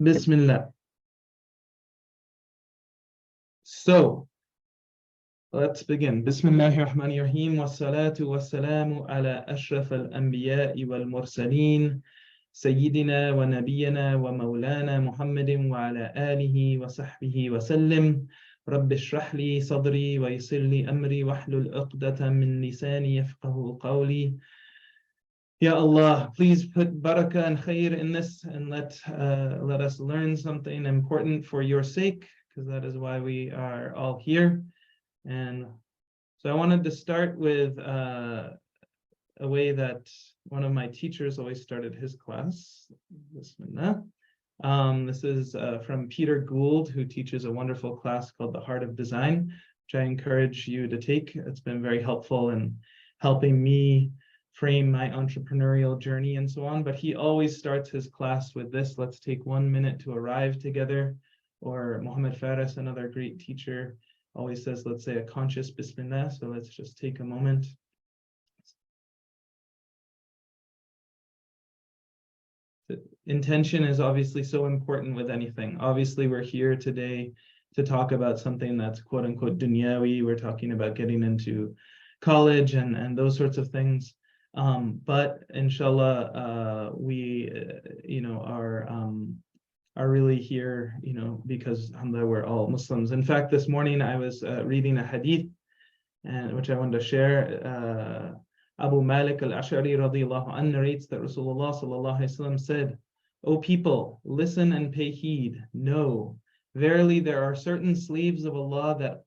Bismillah. So, let's begin. Bismillahir Rahmanir Rahim. Wassalatu wassalamu ala ashraf al-anbiya'i wal mursaleen. Sayyidina wa nabiyyina wa maulana Muhammadin wa ala alihi wa sahbihi wa sallim. Rabbi shrah li sadri wa yassir li amri wahlul uqdatan min lisani yafqahu qawli. Ya Allah, please put barakah and khair in this and let us learn something important for your sake, because that is why we are all here. And so I wanted to start with a way that one of my teachers always started his class. This is from Peter Gould, who teaches a wonderful class called The Heart of Design, which I encourage you to take. It's been very helpful in helping me frame my entrepreneurial journey and so on. But he always starts his class with this: let's take 1 minute to arrive together. Or Muhammad Faris, another great teacher, always says, let's say a conscious Bismillah. So let's just take a moment. The intention is obviously so important with anything. Obviously, we're here today to talk about something that's quote unquote dunyawi. We're talking about getting into college and those sorts of things. But inshallah, we are really here, because alhamdulillah, we're all Muslims. In fact, this morning I was reading a hadith, and which I wanted to share. Abu Malik al-Ash'ari radiyallahu anhu narrates that Rasulullah sallallahu alaihi wasallam said, "O people, listen and pay heed. Know, verily there are certain slaves of Allah that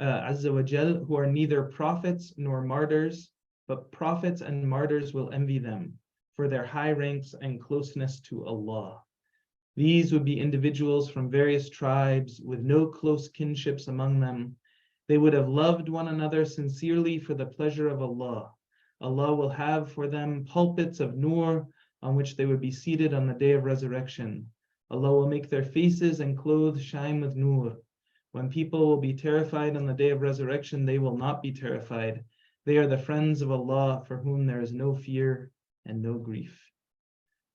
Azza wa Jal, who are neither prophets nor martyrs, but prophets and martyrs will envy them for their high ranks and closeness to Allah. These would be individuals from various tribes with no close kinships among them. They would have loved one another sincerely for the pleasure of Allah. Allah will have for them pulpits of nur on which they would be seated on the day of resurrection. Allah will make their faces and clothes shine with nur. When people will be terrified on the day of resurrection, they will not be terrified. They are the friends of Allah for whom there is no fear and no grief."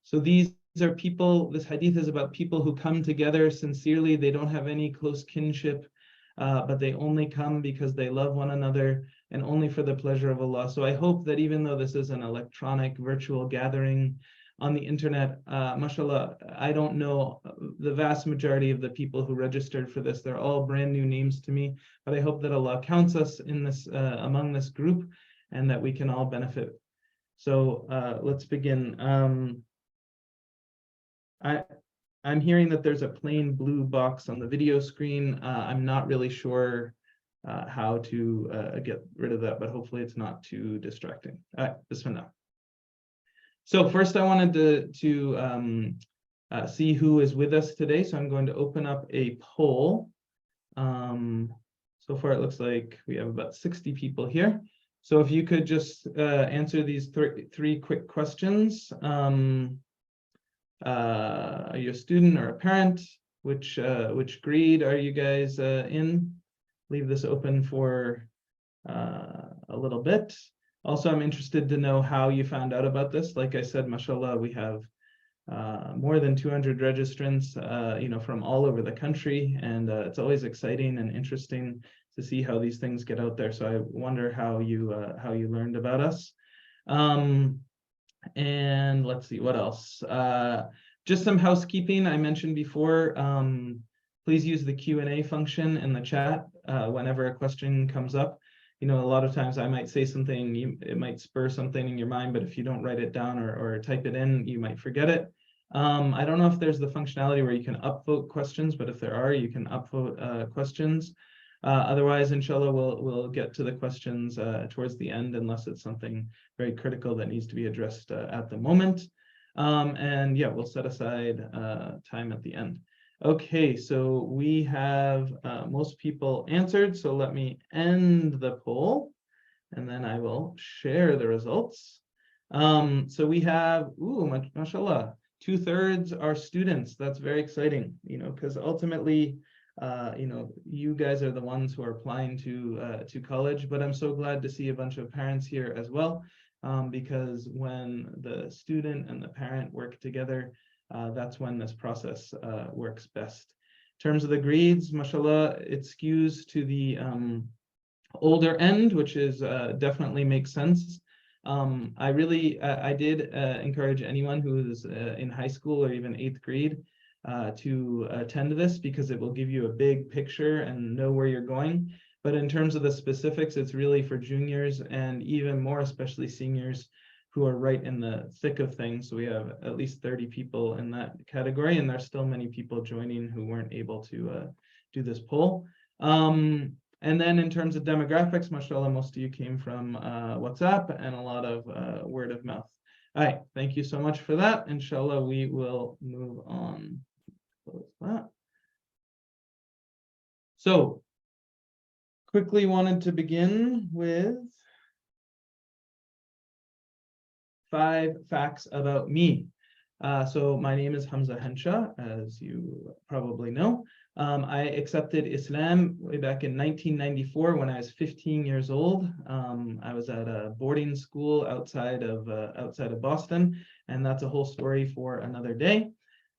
So these are people, this hadith is about people who come together sincerely. They don't have any close kinship, but they only come because they love one another and only for the pleasure of Allah. So I hope that even though this is an electronic virtual gathering on the internet, mashallah, I don't know the vast majority of the people who registered for this. They're all brand new names to me, but I hope that Allah counts us in this among this group and that we can all benefit. So let's begin. I'm hearing that there's a plain blue box on the video screen. I'm not really sure how to get rid of that, but hopefully it's not too distracting. All right, bismillah. So first I wanted to see who is with us today. So I'm going to open up a poll. So far it looks like we have about 60 people here. So if you could just answer these three quick questions. Are you a student or a parent? Which grade are you guys in? Leave this open for a little bit. Also, I'm interested to know how you found out about this. Like I said, mashallah, we have more than 200 registrants, from all over the country, and it's always exciting and interesting to see how these things get out there. So I wonder how you learned about us. And let's see what else. Just some housekeeping. I mentioned before, please use the Q&A function in the chat whenever a question comes up. A lot of times I might say something, it might spur something in your mind, but if you don't write it down or type it in, you might forget it. I don't know if there's the functionality where you can upvote questions, but if there are, you can upvote questions. Otherwise, inshallah, we'll get to the questions towards the end, unless it's something very critical that needs to be addressed at the moment. And yeah, we'll set aside time at the end. Okay, so we have most people answered. So let me end the poll, and then I will share the results. So we have, mashallah, 2/3 are students. That's very exciting, because ultimately, you guys are the ones who are applying to college, but I'm so glad to see a bunch of parents here as well, because when the student and the parent work together, that's when this process works best. In terms of the grades, mashallah, it skews to the older end, which is definitely makes sense. I did encourage anyone who is in high school or even 8th grade to attend this, because it will give you a big picture and know where you're going. But in terms of the specifics, it's really for juniors, and even more especially seniors who are right in the thick of things. So we have at least 30 people in that category, and there's still many people joining who weren't able to do this poll. And then in terms of demographics, mashallah, most of you came from WhatsApp and a lot of word of mouth. All right, thank you so much for that. Inshallah, we will move on. Close that. So, quickly wanted to begin with 5 facts about me. So my name is Hamza Henshaw, as you probably know. I accepted Islam way back in 1994 when I was 15 years old. I was at a boarding school outside of Boston, and that's a whole story for another day.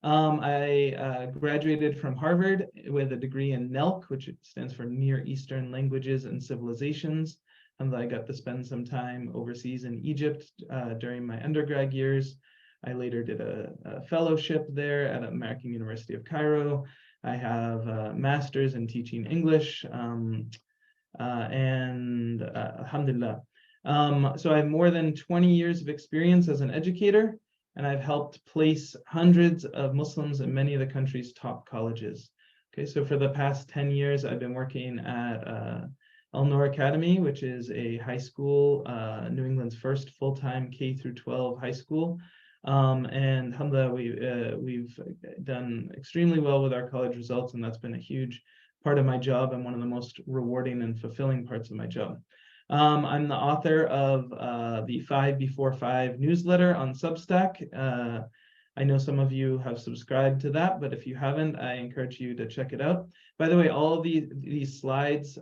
I graduated from Harvard with a degree in NELC, which stands for Near Eastern Languages and Civilizations. And I got to spend some time overseas in Egypt during my undergrad years. I later did a fellowship there at American University of Cairo. I have a master's in teaching English, and alhamdulillah. So I have more than 20 years of experience as an educator, and I've helped place hundreds of Muslims in many of the country's top colleges. Okay, so for the past 10 years, I've been working at Al Noor Academy, which is a high school, New England's first full-time K through 12 high school. And alhamdulillah, we've done extremely well with our college results, and that's been a huge part of my job and one of the most rewarding and fulfilling parts of my job. I'm the author of the 5 Before 5 newsletter on Substack. I know some of you have subscribed to that, but if you haven't, I encourage you to check it out. By the way, all of these slides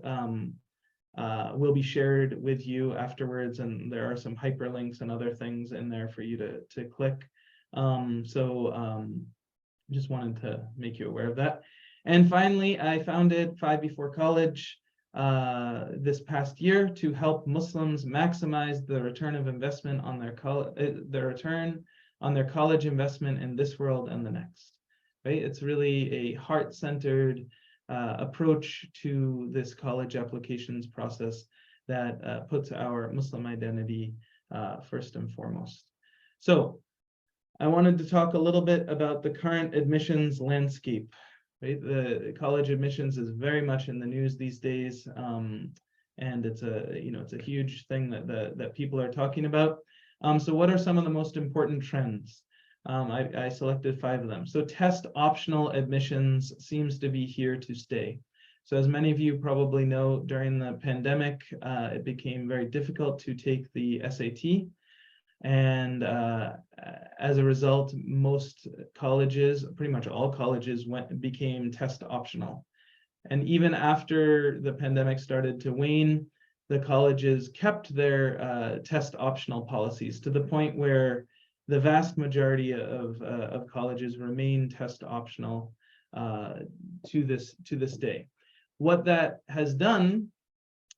will be shared with you afterwards, and there are some hyperlinks and other things in there for you to click. Just wanted to make you aware of that. And finally, I founded 5 Before College this past year to help Muslims maximize the return of investment on their college investment in this world and the next. Right? It's really a heart-centered approach to this college applications process that puts our Muslim identity first and foremost. So I wanted to talk a little bit about the current admissions landscape. Right? The college admissions is very much in the news these days, and it's a huge thing that people are talking about. So what are some of the most important trends? I selected 5 of them. So test optional admissions seems to be here to stay. So as many of you probably know, during the pandemic, it became very difficult to take the SAT. And as a result, most colleges, pretty much all colleges, became test optional. And even after the pandemic started to wane, the colleges kept their test optional policies to the point where the vast majority of colleges remain test optional to this day. What that has done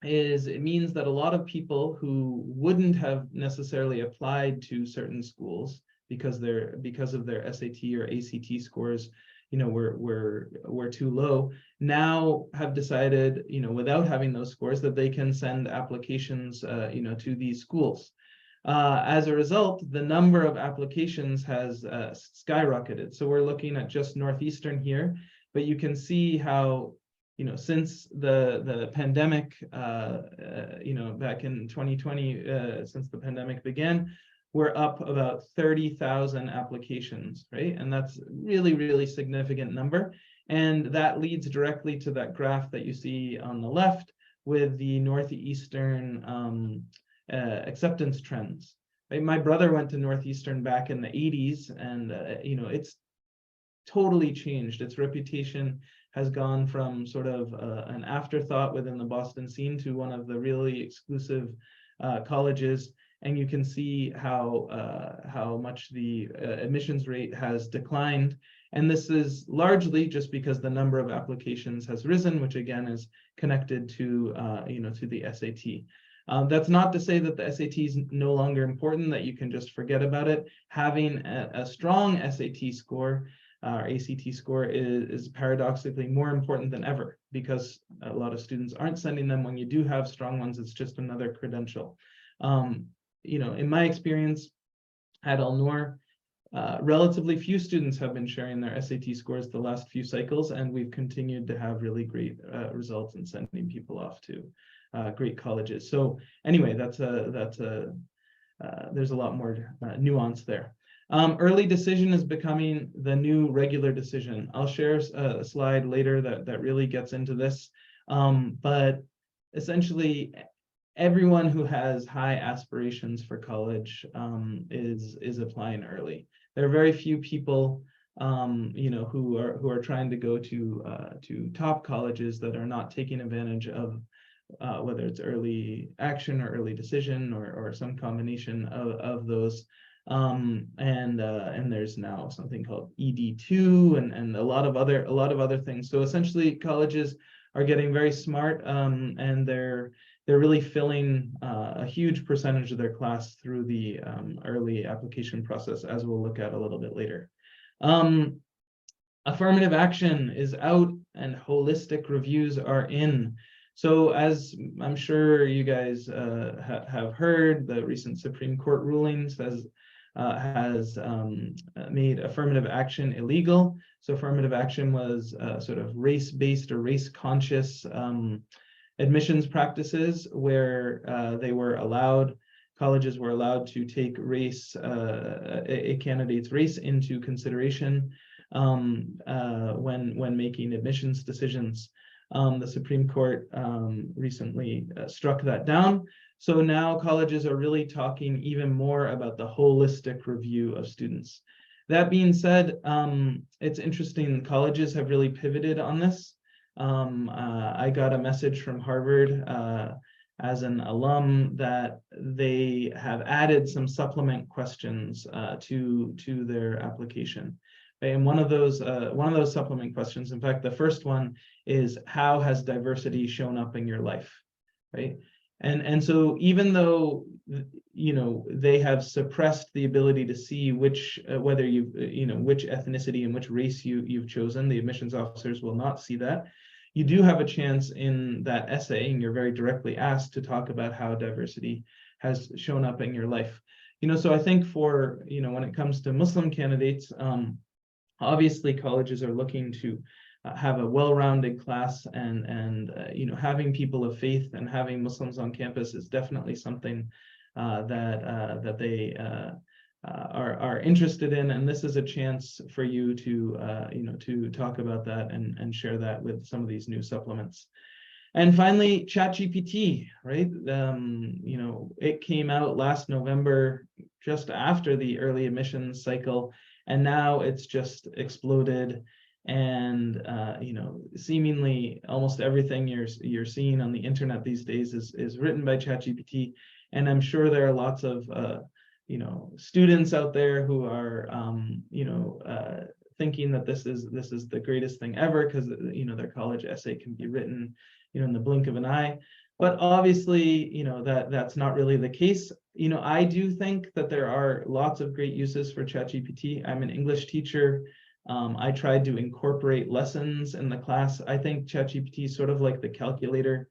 is it means that a lot of people who wouldn't have necessarily applied to certain schools because of their SAT or ACT scores, were too low, now have decided, without having those scores, that they can send applications, to these schools. As a result, the number of applications has skyrocketed. So we're looking at just Northeastern here, but you can see how, since the pandemic, back in 2020, since the pandemic began, we're up about 30,000 applications, right? And that's really, really significant number. And that leads directly to that graph that you see on the left with the Northeastern acceptance trends. Right? My brother went to Northeastern back in the 80s, and it's totally changed. Its reputation has gone from sort of an afterthought within the Boston scene to one of the really exclusive colleges. and you can see how much the admissions rate has declined. And this is largely just because the number of applications has risen, which again is connected to to the SAT. That's not to say that the SAT is no longer important, that you can just forget about it. Having a strong SAT score or ACT score is paradoxically more important than ever, because a lot of students aren't sending them. When you do have strong ones, it's just another credential. In my experience at Al-Noor, relatively few students have been sharing their SAT scores the last few cycles, and we've continued to have really great results in sending people off to great colleges. So anyway, there's a lot more nuance there. Early decision is becoming the new regular decision. I'll share a slide later that really gets into this, but essentially everyone who has high aspirations for college is applying early. There are very few people who are trying to go to top colleges that are not taking advantage of whether it's early action or early decision or some combination of those. And there's now something called ED2 and a lot of other things. So essentially, colleges are getting very smart, and they're really filling a huge percentage of their class through the early application process, as we'll look at a little bit later. Affirmative action is out and holistic reviews are in. So as I'm sure you guys have heard, the recent Supreme Court rulings has made affirmative action illegal. So affirmative action was sort of race-based or race-conscious admissions practices where colleges were allowed to take race, a candidate's race into consideration when making admissions decisions. The Supreme Court recently struck that down. So now colleges are really talking even more about the holistic review of students. That being said, it's interesting, colleges have really pivoted on this. I got a message from Harvard as an alum that they have added some supplement questions to their application. And one of those supplement questions, in fact, the first one is, how has diversity shown up in your life, right? And so even though they have suppressed the ability to see which ethnicity and which race you've chosen, the admissions officers will not see that. You do have a chance in that essay, and you're very directly asked to talk about how diversity has shown up in your life. So I think for when it comes to Muslim candidates, obviously colleges are looking to have a well-rounded class, and having people of faith and having Muslims on campus is definitely something that they are interested in, and this is a chance for you to talk about that and share that with some of these new supplements. And finally, ChatGPT, right? It came out last November, just after the early admissions cycle, and now it's just exploded. And seemingly almost everything you're seeing on the internet these days is written by ChatGPT. And I'm sure there are lots of students out there who are thinking that this is the greatest thing ever, because their college essay can be written in the blink of an eye. But obviously that's not really the case. I do think that there are lots of great uses for ChatGPT. I'm an English teacher. I tried to incorporate lessons in the class. I think ChatGPT is sort of like the calculator.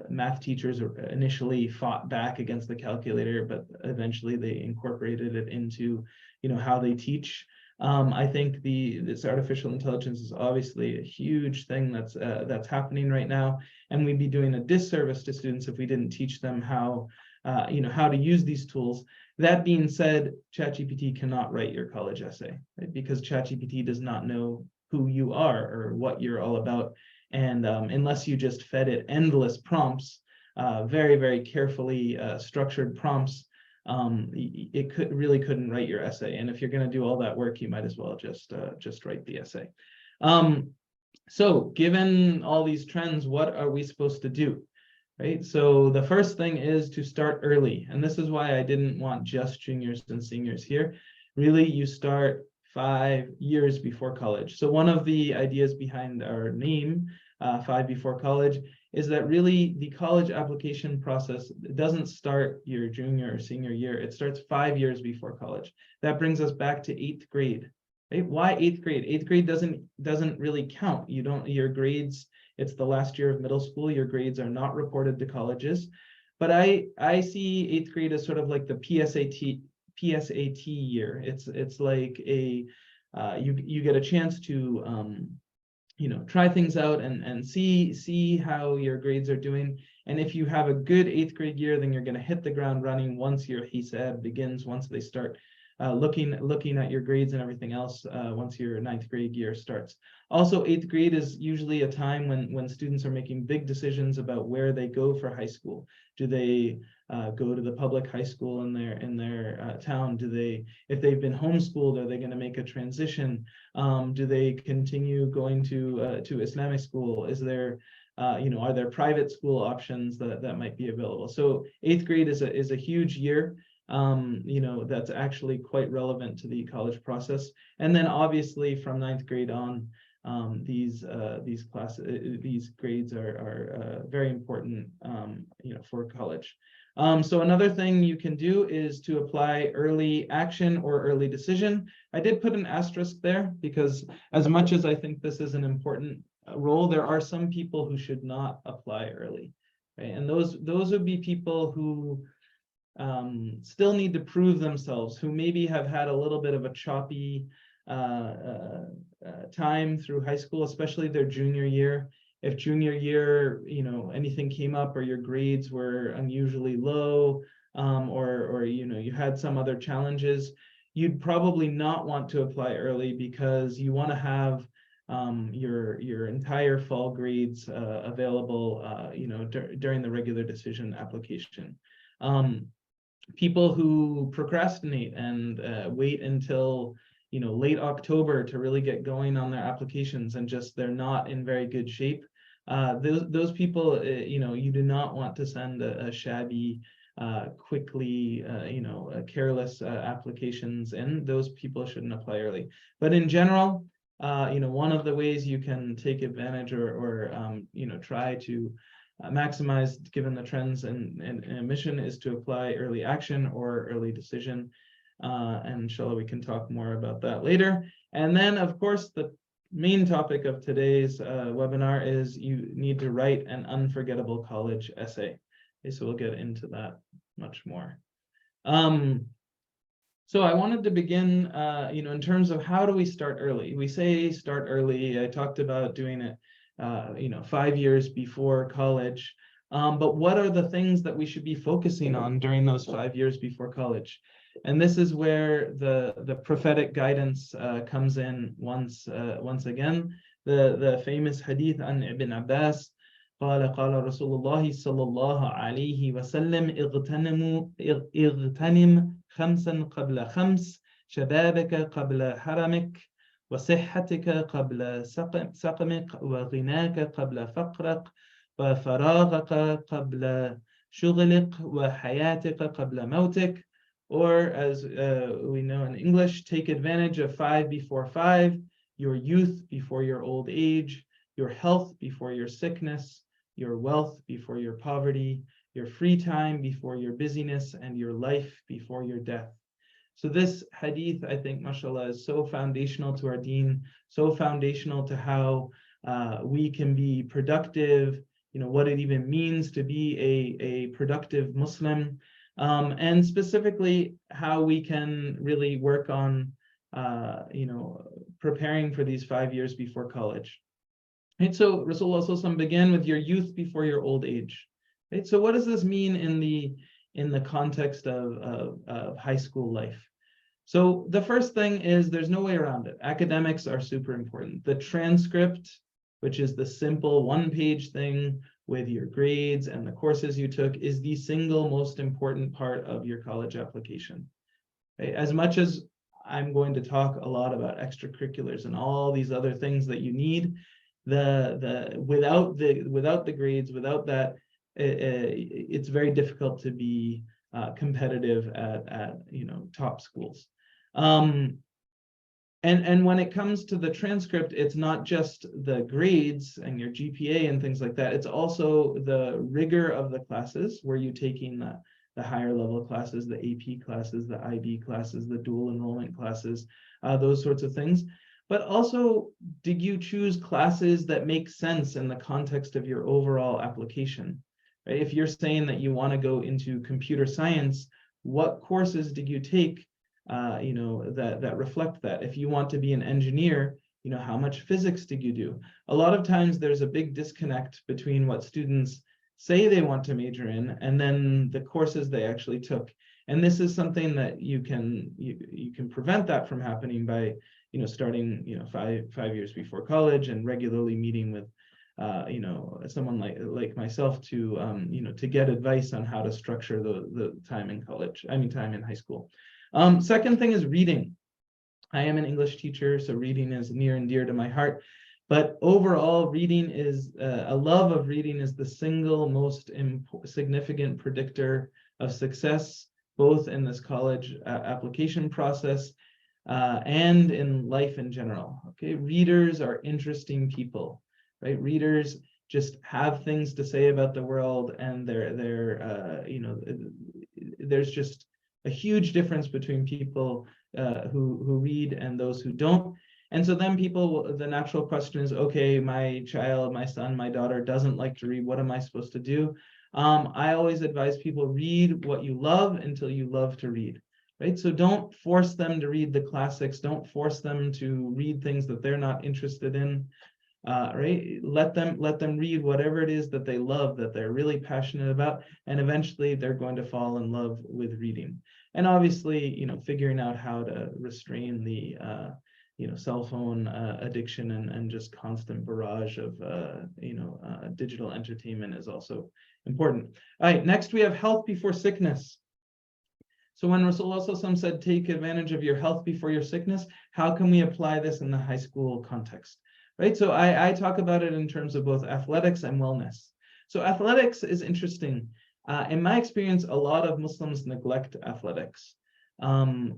Math teachers initially fought back against the calculator, but eventually they incorporated it into, how they teach. I think this artificial intelligence is obviously a huge thing that's happening right now, and we'd be doing a disservice to students if we didn't teach them how to use these tools. That being said, ChatGPT cannot write your college essay, right? Because ChatGPT does not know who you are or what you're all about. And unless you just fed it endless prompts, very, very carefully structured prompts, it couldn't write your essay. And if you're going to do all that work, you might as well just write the essay. So given all these trends, what are we supposed to do? right? So the first thing is to start early. And this is why I didn't want just juniors and seniors here. Really, you start 5 years before college. So one of the ideas behind our name, 5 before college, is that really the college application process doesn't start your junior or senior year. It starts 5 years before college. That brings us back to 8th grade. Right? Why 8th grade? 8th grade doesn't really count. Your grades, it's the last year of middle school. Your grades are not reported to colleges. But I see 8th grade as sort of like the PSAT year. It's like you get a chance to try things out and see how your grades are doing. And if you have a good 8th grade year, then you're going to hit the ground running once your hisab begins, once they start looking at your grades and everything else once your 9th grade year starts. Also, 8th grade is usually a time when students are making big decisions about where they go for high school. Do they go to the public high school in their town? If they've been homeschooled, are they going to make a transition? Do they continue going to Islamic school? Is there are there private school options that might be available? So 8th grade is a huge year. That's actually quite relevant to the college process. And then obviously from 9th grade on, these grades are very important, for college. So another thing you can do is to apply early action or early decision. I did put an asterisk there because as much as I think this is an important role, there are some people who should not apply early, right? And those would be people who still need to prove themselves, who maybe have had a little bit of a choppy time through high school, especially their junior year. If junior year, anything came up or your grades were unusually low, or you had some other challenges, you'd probably not want to apply early because you want to have your entire fall grades available, during the regular decision application. People who procrastinate and wait until late October to really get going on their applications and just they're not in very good shape. Those people, you do not want to send a shabby, quickly, careless applications in. Those people shouldn't apply early. But in general, one of the ways you can take advantage or try to maximize given the trends and mission is to apply early action or early decision. And inshallah, we can talk more about that later. And then, of course, the main topic of today's webinar is you need to write an unforgettable college essay. Okay, so we'll get into that much more. So I wanted to begin, in terms of how do we start early? We say start early. I talked about doing it 5 years before college. But what are the things that we should be focusing on during those 5 years before college? And this is where the prophetic guidance comes in once again. The famous hadith an Ibn Abbas, قال رسول الله صلى الله عليه وسلم اغتنم خمسا قبل خمس شبابك قبل حرمك وصحتك قبل سقمك وغناك قبل فقرك وفراغك قبل شغلك وحياتك قبل موتك. Or as we know in English, take advantage of 5 before 5, your youth before your old age, your health before your sickness, your wealth before your poverty, your free time before your busyness, and your life before your death. So this hadith, I think, mashallah, is so foundational to our deen, so foundational to how we can be productive, what it even means to be a productive Muslim, and specifically how we can really work on, preparing for these 5 years before college. Right, so Rasulullah began with your youth before your old age. Right, so what does this mean in the context of high school life? So the first thing is there's no way around it. Academics are super important. The transcript, which is the simple one-page thing with your grades and the courses you took, is the single most important part of your college application. Right? As much as I'm going to talk a lot about extracurriculars and all these other things that you need, without the grades, without that, it's very difficult to be competitive at top schools. And when it comes to the transcript, it's not just the grades and your GPA and things like that. It's also the rigor of the classes, where you're taking the higher level classes, the AP classes, the IB classes, the dual enrollment classes, those sorts of things. But also, did you choose classes that make sense in the context of your overall application? Right? If you're saying that you want to go into computer science, what courses did you take that reflect that? If you want to be an engineer, how much physics did you do? A lot of times there's a big disconnect between what students say they want to major in and then the courses they actually took. And this is something that you can prevent that from happening by starting 5 years before college and regularly meeting with someone like myself to to get advice on how to structure the time in college, time in high school. Second thing is reading. I am an English teacher, so reading is near and dear to my heart. But overall, reading is a love of reading is the single most significant predictor of success, both in this college application process and in life in general. Okay, readers are interesting people, right? Readers just have things to say about the world, and there's just a huge difference between people who read and those who don't. And so then the natural question is, okay, my child, my son, my daughter doesn't like to read. What am I supposed to do? I always advise people, read what you love until you love to read, right? So don't force them to read the classics. Don't force them to read things that they're not interested in, right? Let them read whatever it is that they love, that they're really passionate about, and eventually they're going to fall in love with reading. And obviously, figuring out how to restrain the cell phone addiction and just constant barrage of digital entertainment is also important. All right, next we have health before sickness. So when Rasulullah said, take advantage of your health before your sickness, how can we apply this in the high school context? Right, so I talk about it in terms of both athletics and wellness. So athletics is interesting. In my experience, a lot of Muslims neglect athletics. I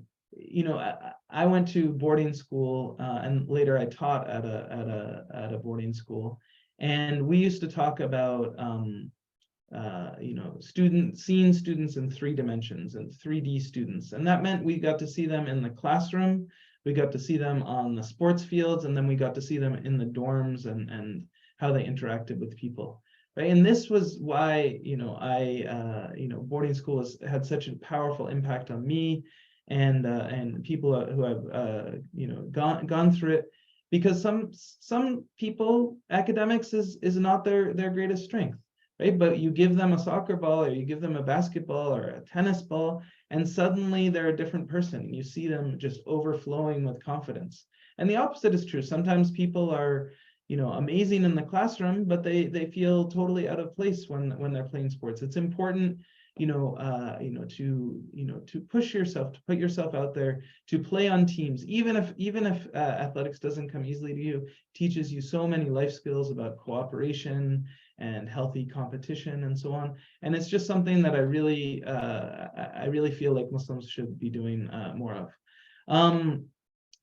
went to boarding school, and later I taught at a boarding school, and we used to talk about seeing students in 3 dimensions and 3D students, and that meant we got to see them in the classroom, we got to see them on the sports fields, and then we got to see them in the dorms and how they interacted with people. Right? And this was why boarding school had such a powerful impact on me and people who have gone through it, because some people, academics is not their greatest strength, right? But you give them a soccer ball or you give them a basketball or a tennis ball, and suddenly they're a different person. You see them just overflowing with confidence. And the opposite is true. Sometimes people are amazing in the classroom, but they feel totally out of place when they're playing sports. It's important to push yourself, to put yourself out there, to play on teams, even if athletics doesn't come easily to you, teaches you so many life skills about cooperation and healthy competition and so on. And it's just something that I really feel like Muslims should be doing more of.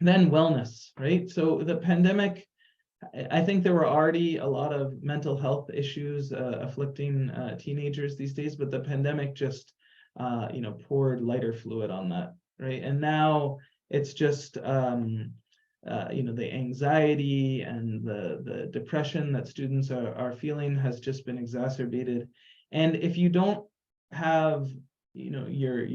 Then wellness, right? So the pandemic, I think there were already a lot of mental health issues afflicting teenagers these days, but the pandemic just, poured lighter fluid on that, right? And now it's just, the anxiety and the depression that students are feeling has just been exacerbated. And if you don't have, your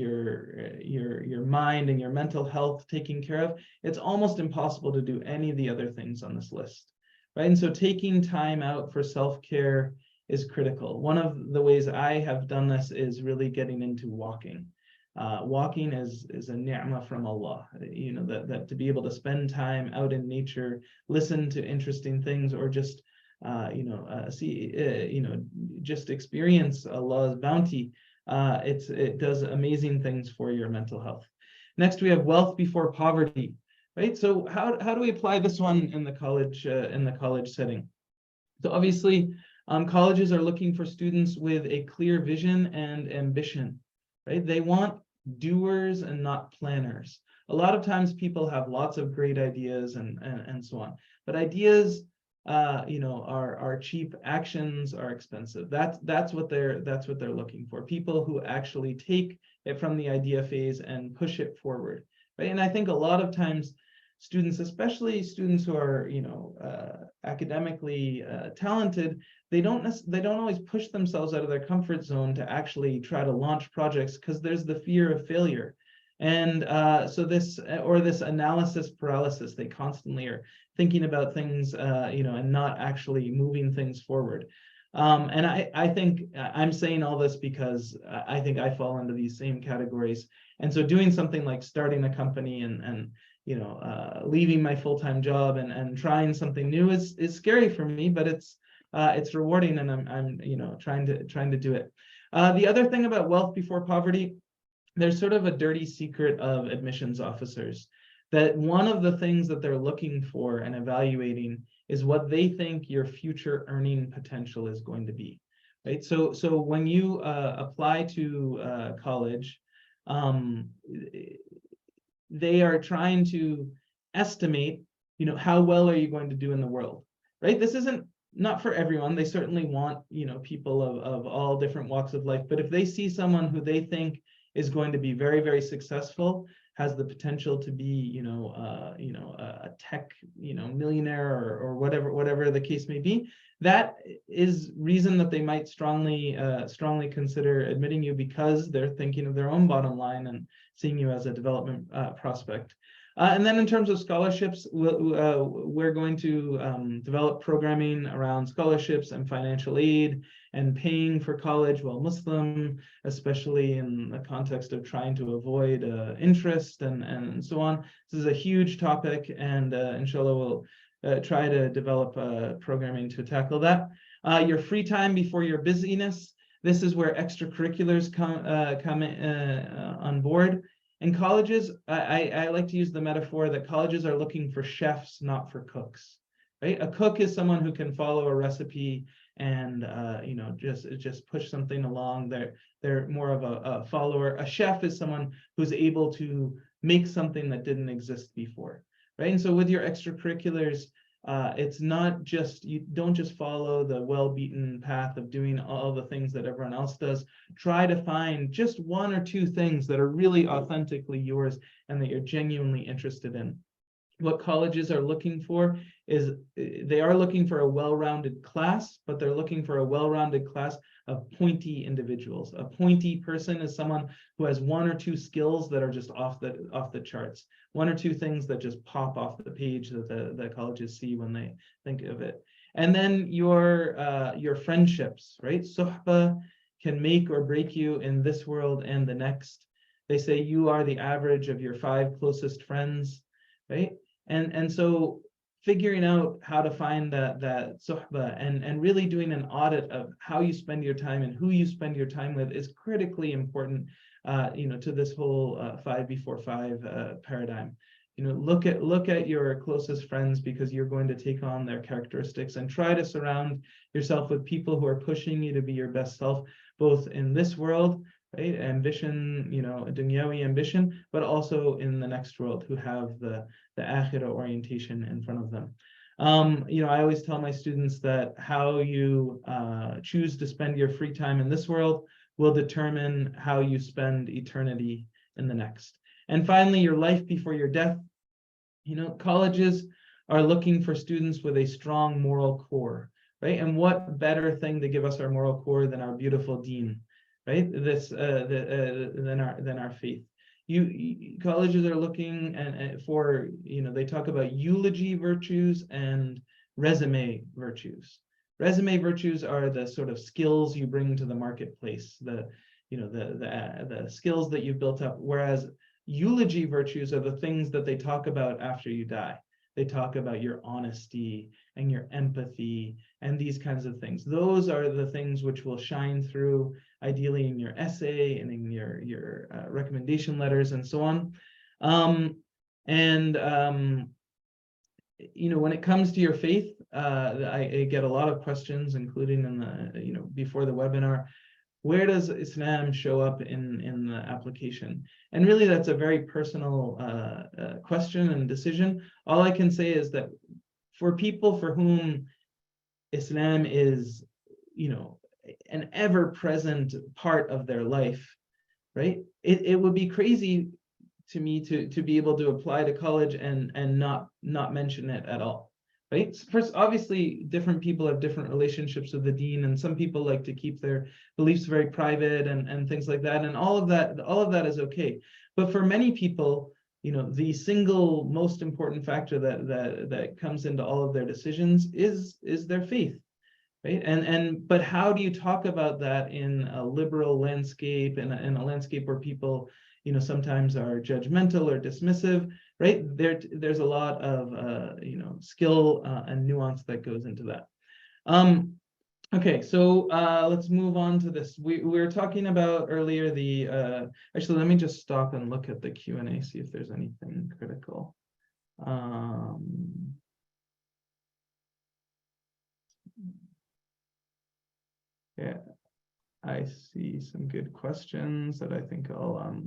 mind and your mental health taken care of, it's almost impossible to do any of the other things on this list. Right? And so taking time out for self-care is critical. One of the ways I have done this is really getting into walking. Walking is a ni'mah from Allah, that to be able to spend time out in nature, listen to interesting things, or just just experience Allah's bounty. It does amazing things for your mental health. Next, we have wealth before poverty. Right. So how do we apply this one in the college setting? So obviously, Colleges are looking for students with a clear vision and ambition, right? They want doers and not planners. A lot of times people have lots of great ideas and so on, but ideas, are cheap. Actions are expensive. That's what they're looking for. People who actually take it from the idea phase and push it forward, right? And I think a lot of times students, especially students who are, academically talented, they don't always push themselves out of their comfort zone to actually try to launch projects because there's the fear of failure. And so this analysis paralysis, they constantly are thinking about things, and not actually moving things forward. And I think I'm saying all this because I think I fall into these same categories. And so doing something like starting a company and leaving my full-time job and trying something new is scary for me, but it's rewarding, and I'm trying to do it. The other thing about wealth before poverty, there's sort of a dirty secret of admissions officers that one of the things that they're looking for and evaluating is what they think your future earning potential is going to be, right? So when you apply to college, they are trying to estimate, how well are you going to do in the world, right? This isn't not for everyone. They certainly want, people of all different walks of life. But if they see someone who they think is going to be very, very successful, has the potential to be, a tech, millionaire or whatever the case may be, that is reason that they might strongly consider admitting you, because they're thinking of their own bottom line and seeing you as a development prospect. And then in terms of scholarships, we're going to develop programming around scholarships and financial aid and paying for college while Muslim, especially in the context of trying to avoid interest and so on. This is a huge topic, and inshallah we'll try to develop programming to tackle that. Your free time before your busyness. This is where extracurriculars come on board. In colleges, I like to use the metaphor that colleges are looking for chefs, not for cooks, right? A cook is someone who can follow a recipe and just push something along. They're more of a follower. A chef is someone who's able to make something that didn't exist before, right? And so with your extracurriculars, it's not just, you don't just follow the well-beaten path of doing all the things that everyone else does. Try to find just one or two things that are really authentically yours and that you're genuinely interested in. What colleges are looking for is they are looking for a well-rounded class, but they're looking for a well-rounded class of pointy individuals. A pointy person is someone who has one or two skills that are just off the charts, one or two things that just pop off the page that the colleges see when they think of it. And then your friendships, right? Suhbah can make or break you in this world and the next. They say you are the average of your 5 closest friends, right? And so figuring out how to find that suhbah and really doing an audit of how you spend your time and who you spend your time with is critically important, to this whole 5 before 5 paradigm. Look at your closest friends, because you're going to take on their characteristics, and try to surround yourself with people who are pushing you to be your best self, both in this world, right? Ambition, dunyawi ambition, but also in the next world, who have the akhirah orientation in front of them. I always tell my students that how you choose to spend your free time in this world will determine how you spend eternity in the next. And finally, your life before your death. Colleges are looking for students with a strong moral core, right? And what better thing to give us our moral core than our beautiful deen, right? Than our faith. Colleges are looking for, they talk about eulogy virtues and resume virtues. Resume virtues are the sort of skills you bring to the marketplace, the skills that you've built up, whereas eulogy virtues are the things that they talk about after you die. They talk about your honesty and your empathy and these kinds of things. Those are the things which will shine through, ideally in your essay and in your recommendation letters and so on. when it comes to your faith, I get a lot of questions, including in the, before the webinar. Where does Islam show up in the application? And really, that's a very personal question and decision. All I can say is that for people for whom Islam is, an ever-present part of their life, right? It would be crazy to me to be able to apply to college and not mention it at all, right? First, obviously, different people have different relationships with the deen, and some people like to keep their beliefs very private and things like that, and all of that is okay. But for many people, the single most important factor that comes into all of their decisions is their faith, right? But how do you talk about that in a liberal landscape, in a landscape where people sometimes are judgmental or dismissive, right? There's a lot of skill and nuance that goes into that. Okay, so let's move on to this. We were talking about earlier actually, let me just stop and look at the Q&A, see if there's anything critical. Yeah, I see some good questions that I think I'll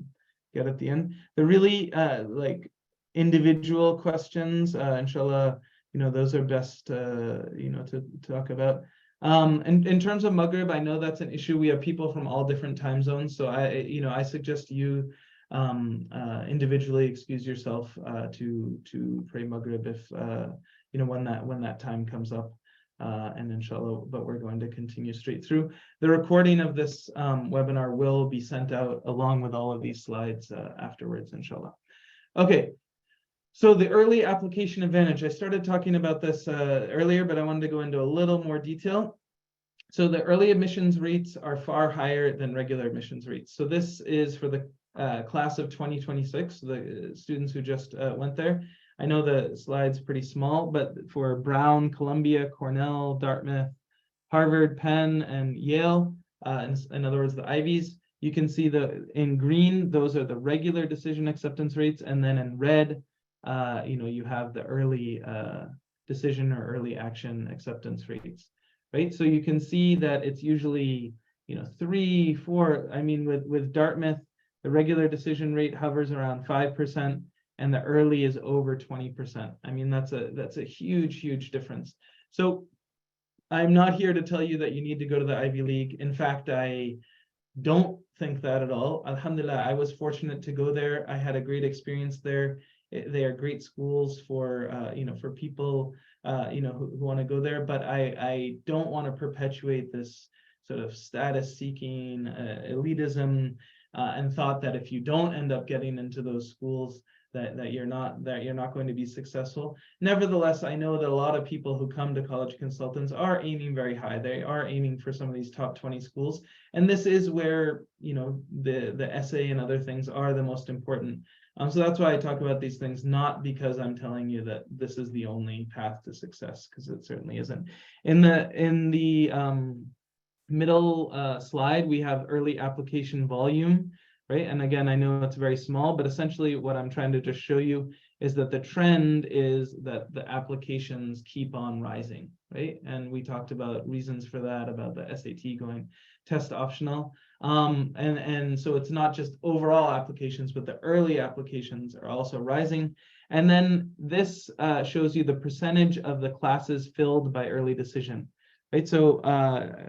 get at the end. The really like individual questions, inshallah, those are best to talk about. In terms of Maghrib, I know that's an issue. We have people from all different time zones, so I suggest you individually excuse yourself to pray Maghrib if when that time comes up. And inshallah, but we're going to continue straight through. The recording of this webinar will be sent out along with all of these slides afterwards, inshallah. Okay, so the early application advantage. I started talking about this earlier, but I wanted to go into a little more detail. So the early admissions rates are far higher than regular admissions rates. So this is for the class of 2026, the students who just went there. I know the slide's pretty small, but for Brown, Columbia, Cornell, Dartmouth, Harvard, Penn, and Yale, in other words, the Ivies, you can see in green, those are the regular decision acceptance rates, and then in red, you have the early decision or early action acceptance rates, right? So you can see that it's usually 3, 4. I mean, with Dartmouth, the regular decision rate hovers around 5%. And the early is over 20%. I mean, that's a huge difference. So I'm not here to tell you that you need to go to the Ivy League. In fact, I don't think that at all. Alhamdulillah, I was fortunate to go there. I had a great experience there. They are great schools for for people who want to go there. But I don't want to perpetuate this sort of status-seeking elitism and thought that if you don't end up getting into those schools, that you're not going to be successful. Nevertheless, I know that a lot of people who come to college consultants are aiming very high. They are aiming for some of these top 20 schools, and this is where the essay and other things are the most important. So that's why I talk about these things, not because I'm telling you that this is the only path to success, because it certainly isn't. In the middle slide, we have early application volume. Right. And again, I know it's very small, but essentially what I'm trying to just show you is that the trend is that the applications keep on rising. Right. And we talked about reasons for that, about the SAT going test optional. And so it's not just overall applications, but the early applications are also rising. And then this shows you the percentage of the classes filled by early decision. Right, so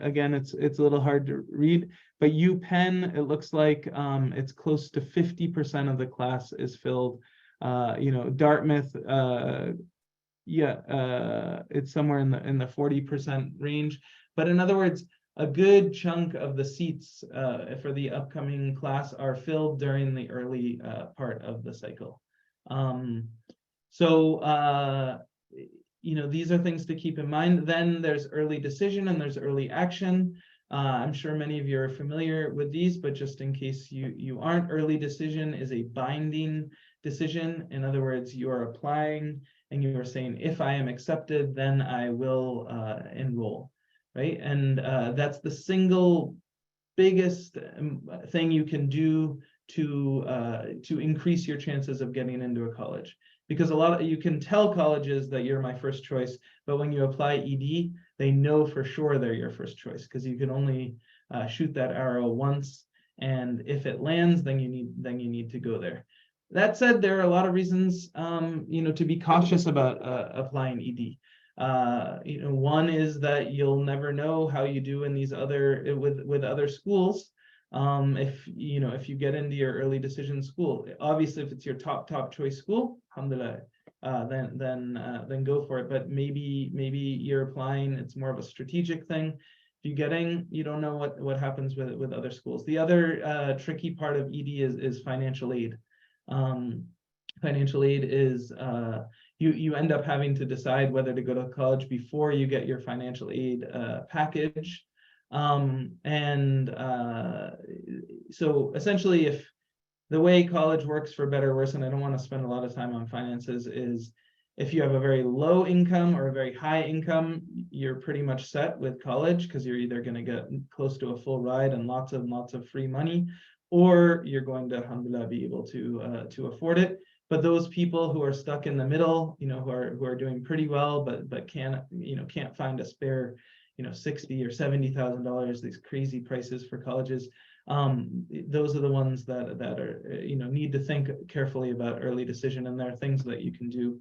again, it's a little hard to read, but UPenn, it looks like it's close to 50% of the class is filled. Dartmouth, it's somewhere in the 40% range. But in other words, a good chunk of the seats for the upcoming class are filled during the early part of the cycle. These are things to keep in mind. Then there's early decision and there's early action. I'm sure many of you are familiar with these, but just in case you aren't, early decision is a binding decision. In other words, you are applying and you are saying, if I am accepted, then I will enroll, right? And that's the single biggest thing you can do to increase your chances of getting into a college. because you can tell colleges that you're my first choice, but when you apply ED, they know for sure they're your first choice, because you can only shoot that arrow once, and if it lands, then you need to go there. That said, there are a lot of reasons to be cautious about applying ED. One is that you'll never know how you do in these with other schools. If you get into your early decision school, obviously if it's your top choice school, alhamdulillah, then go for it. But maybe you're applying, it's more of a strategic thing. If you don't know what happens with other schools. The other tricky part of ED is financial aid. Financial aid is you end up having to decide whether to go to college before you get your financial aid package. So essentially, if the way college works, for better or worse, and I don't want to spend a lot of time on finances, is if you have a very low income or a very high income, you're pretty much set with college, because you're either going to get close to a full ride and lots of free money, or you're going to, alhamdulillah, be able to afford it. But those people who are stuck in the middle, who are doing pretty well, but can't find a spare, $60,000 or $70,000, these crazy prices for colleges. Those are the ones that are need to think carefully about early decision, and there are things that you can do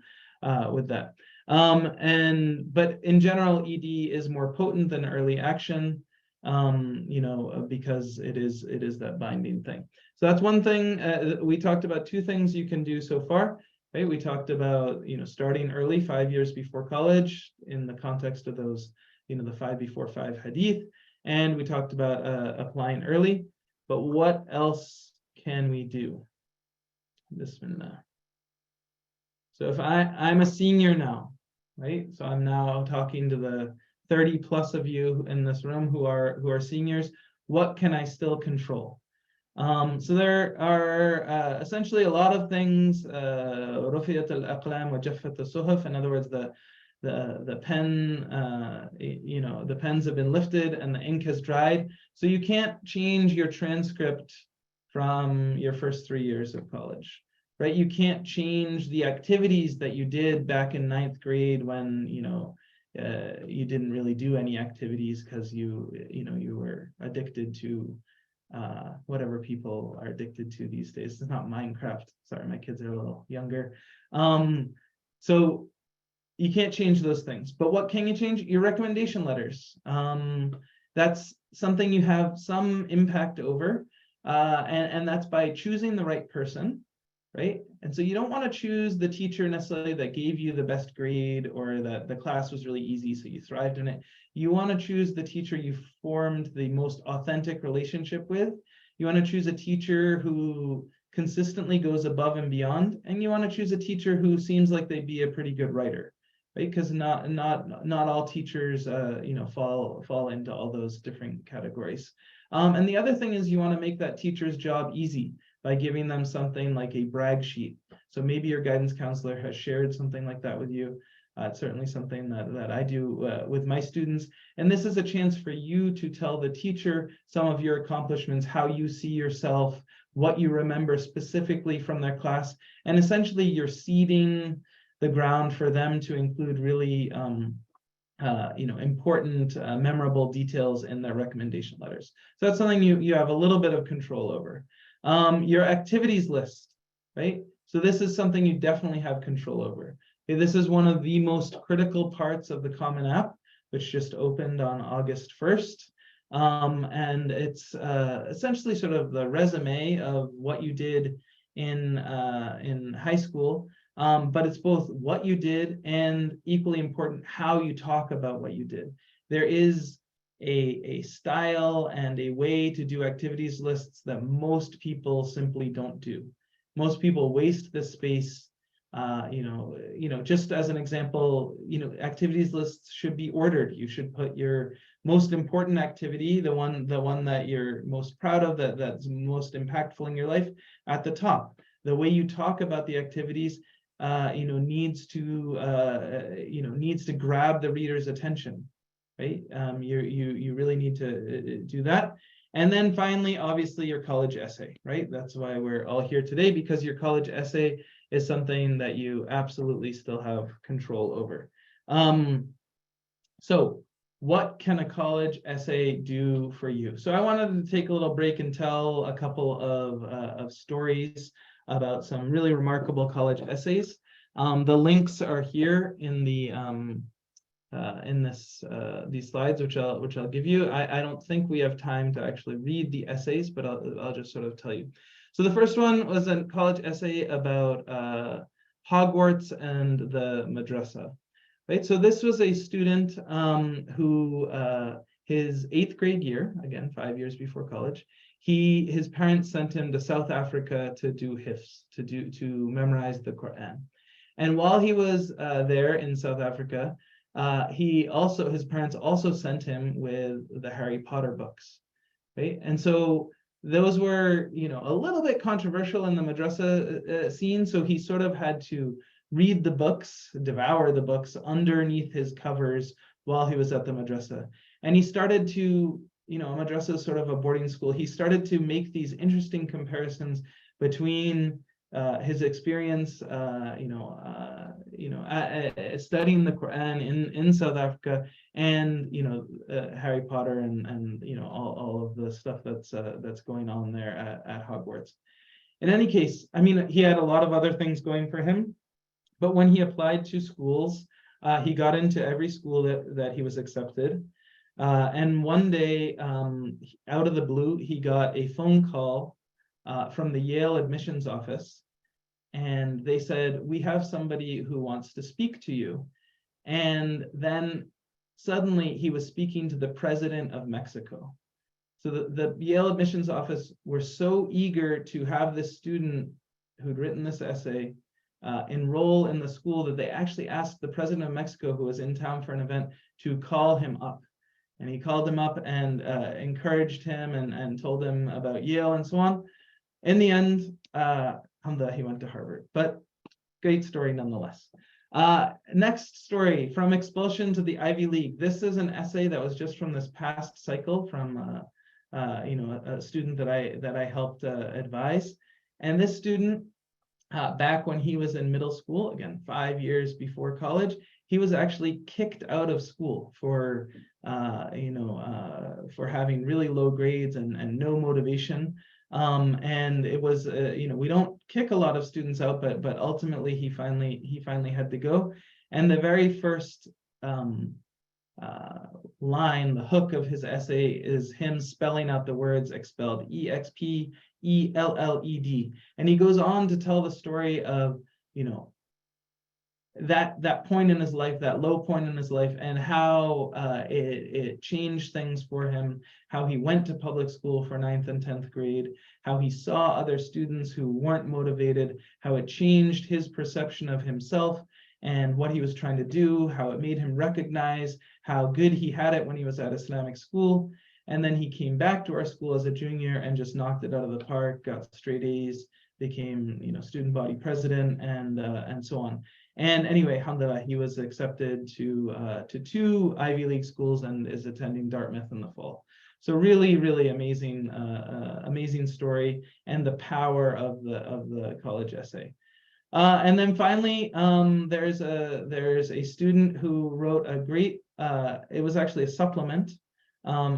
with that. But in general, ED is more potent than early action, because it is that binding thing. So that's one thing. We talked about two things you can do so far, right? We talked about starting early, 5 years before college, in the context of those the 5 before 5 hadith, and we talked about applying early. But what else can we do? Bismillah. So if I'm a senior now, right? So I'm now talking to the 30 plus of you in this room who are seniors. What can I still control? So there are essentially a lot of things. رفعت الأقلام وجفت الصحف. In other words, the pen, the pens have been lifted and the ink has dried. So you can't change your transcript from your first 3 years of college, right? You can't change the activities that you did back in 9th grade when you didn't really do any activities because you were addicted to whatever people are addicted to these days. It's not Minecraft. Sorry, my kids are a little younger. So you can't change those things. But what can you change? Your recommendation letters. That's something you have some impact over, and that's by choosing the right person, right? And so you don't want to choose the teacher necessarily that gave you the best grade, or that the class was really easy so you thrived in it. You want to choose the teacher you formed the most authentic relationship with. You want to choose a teacher who consistently goes above and beyond, and you want to choose a teacher who seems like they'd be a pretty good writer, right? Because not all teachers fall into all those different categories. And the other thing is you want to make that teacher's job easy by giving them something like a brag sheet. So maybe your guidance counselor has shared something like that with you. It's certainly something that I do with my students. And this is a chance for you to tell the teacher some of your accomplishments, how you see yourself, what you remember specifically from their class. And essentially you're seeding the ground for them to include really important, memorable details in their recommendation letters. So that's something you have a little bit of control over. Your activities list, right? So this is something you definitely have control over. Okay, this is one of the most critical parts of the Common App, which just opened on August 1st. And it's essentially sort of the resume of what you did in high school. But it's both what you did and, equally important, how you talk about what you did. There is a style and a way to do activities lists that most people simply don't do. Most people waste this space. Just as an example, activities lists should be ordered. You should put your most important activity, the one that you're most proud of, that's most impactful in your life, at the top. The way you talk about the activities needs to grab the reader's attention, right? You really need to do that. And then finally, obviously, your college essay, right? That's why we're all here today, because your college essay is something that you absolutely still have control over. So what can a college essay do for you? So I wanted to take a little break and tell a couple of stories about some really remarkable college essays. The links are here in the these slides, which I'll give you. I don't think we have time to actually read the essays, but I'll just sort of tell you. So the first one was a college essay about Hogwarts and the madrasa. Right, so this was a student who his 8th grade year, again 5 years before college, his parents sent him to South Africa to do hifz, to memorize the Quran. And while he was there in South Africa, his parents also sent him with the Harry Potter books, right? And so those were, a little bit controversial in the madrasa scene. So he sort of had to read the books, devour the books underneath his covers while he was at the madrasa. And he started to, madrasa is sort of a boarding school. He started to make these interesting comparisons between his experience, studying the Quran in South Africa and, Harry Potter and all of the stuff that's going on there at Hogwarts. In any case, I mean, he had a lot of other things going for him. But when he applied to schools, he got into every school that he was accepted. And one day, out of the blue, he got a phone call from the Yale admissions office. And they said, we have somebody who wants to speak to you. And then suddenly he was speaking to the president of Mexico. So the Yale admissions office were so eager to have this student who'd written this essay enroll in the school that they actually asked the president of Mexico, who was in town for an event, to call him up. And he called him up and encouraged him and told him about Yale and so on. In the end, Hamza, he went to Harvard, but great story nonetheless. Next story, from expulsion to the Ivy League. This is an essay that was just from this past cycle from a student that I helped advise. And this student, back when he was in middle school, again 5 years before college, he was actually kicked out of school for having really low grades and no motivation. And it was we don't kick a lot of students out, but ultimately he finally had to go. And the very first line, the hook of his essay, is him spelling out the words expelled, EXPELLED. And he goes on to tell the story of, that point in his life, that low point in his life, and how it changed things for him, how he went to public school for 9th and 10th grade, how he saw other students who weren't motivated, how it changed his perception of himself and what he was trying to do, how it made him recognize how good he had it when he was at Islamic school. And then he came back to our school as a junior and just knocked it out of the park, got straight A's, became, student body president, and so on. And anyway, alhamdulillah, he was accepted to 2 Ivy League schools and is attending Dartmouth in the fall. So really, really amazing, amazing story, and the power of the college essay. And then finally, there's a student who wrote a great, it was actually a supplement.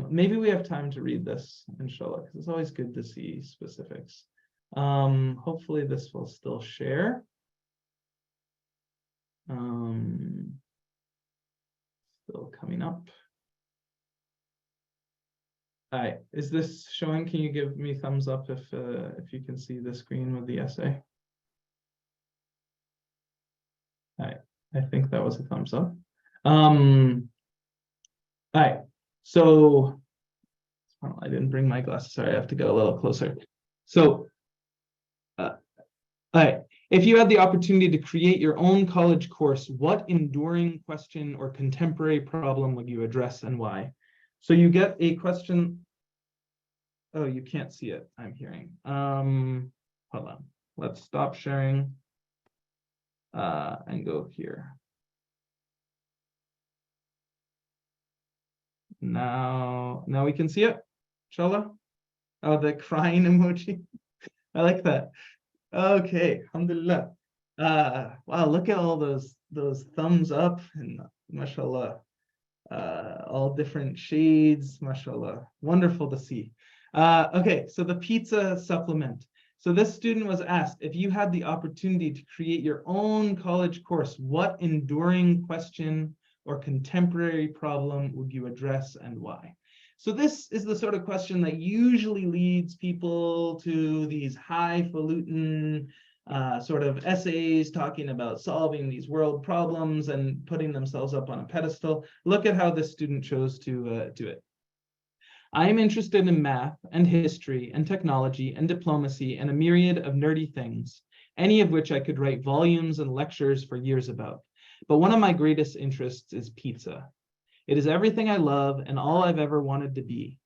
Maybe we have time to read this, inshallah, because it's always good to see specifics. Hopefully this will still share. Still coming up. All right, is this showing? Can you give me thumbs up if you can see the screen with the essay? All right, I think that was a thumbs up. All right, so I didn't bring my glasses. Sorry, I have to go a little closer. So, all right. If you had the opportunity to create your own college course, what enduring question or contemporary problem would you address and why? So you get a question. Oh, you can't see it, I'm hearing. Hold on. Let's stop sharing and go here. Now we can see it, inshallah. Oh, the crying emoji. I like that. Okay, alhamdulillah. Wow, look at all those thumbs up, and mashallah, all different shades, mashallah. Wonderful to see. Okay, so the pizza supplement. So this student was asked, if you had the opportunity to create your own college course, what enduring question or contemporary problem would you address and why? So this is the sort of question that usually leads people to these highfalutin sort of essays talking about solving these world problems and putting themselves up on a pedestal. Look at how this student chose to do it. I am interested in math and history and technology and diplomacy and a myriad of nerdy things, any of which I could write volumes and lectures for years about. But one of my greatest interests is pizza. It is everything I love and all I've ever wanted to be.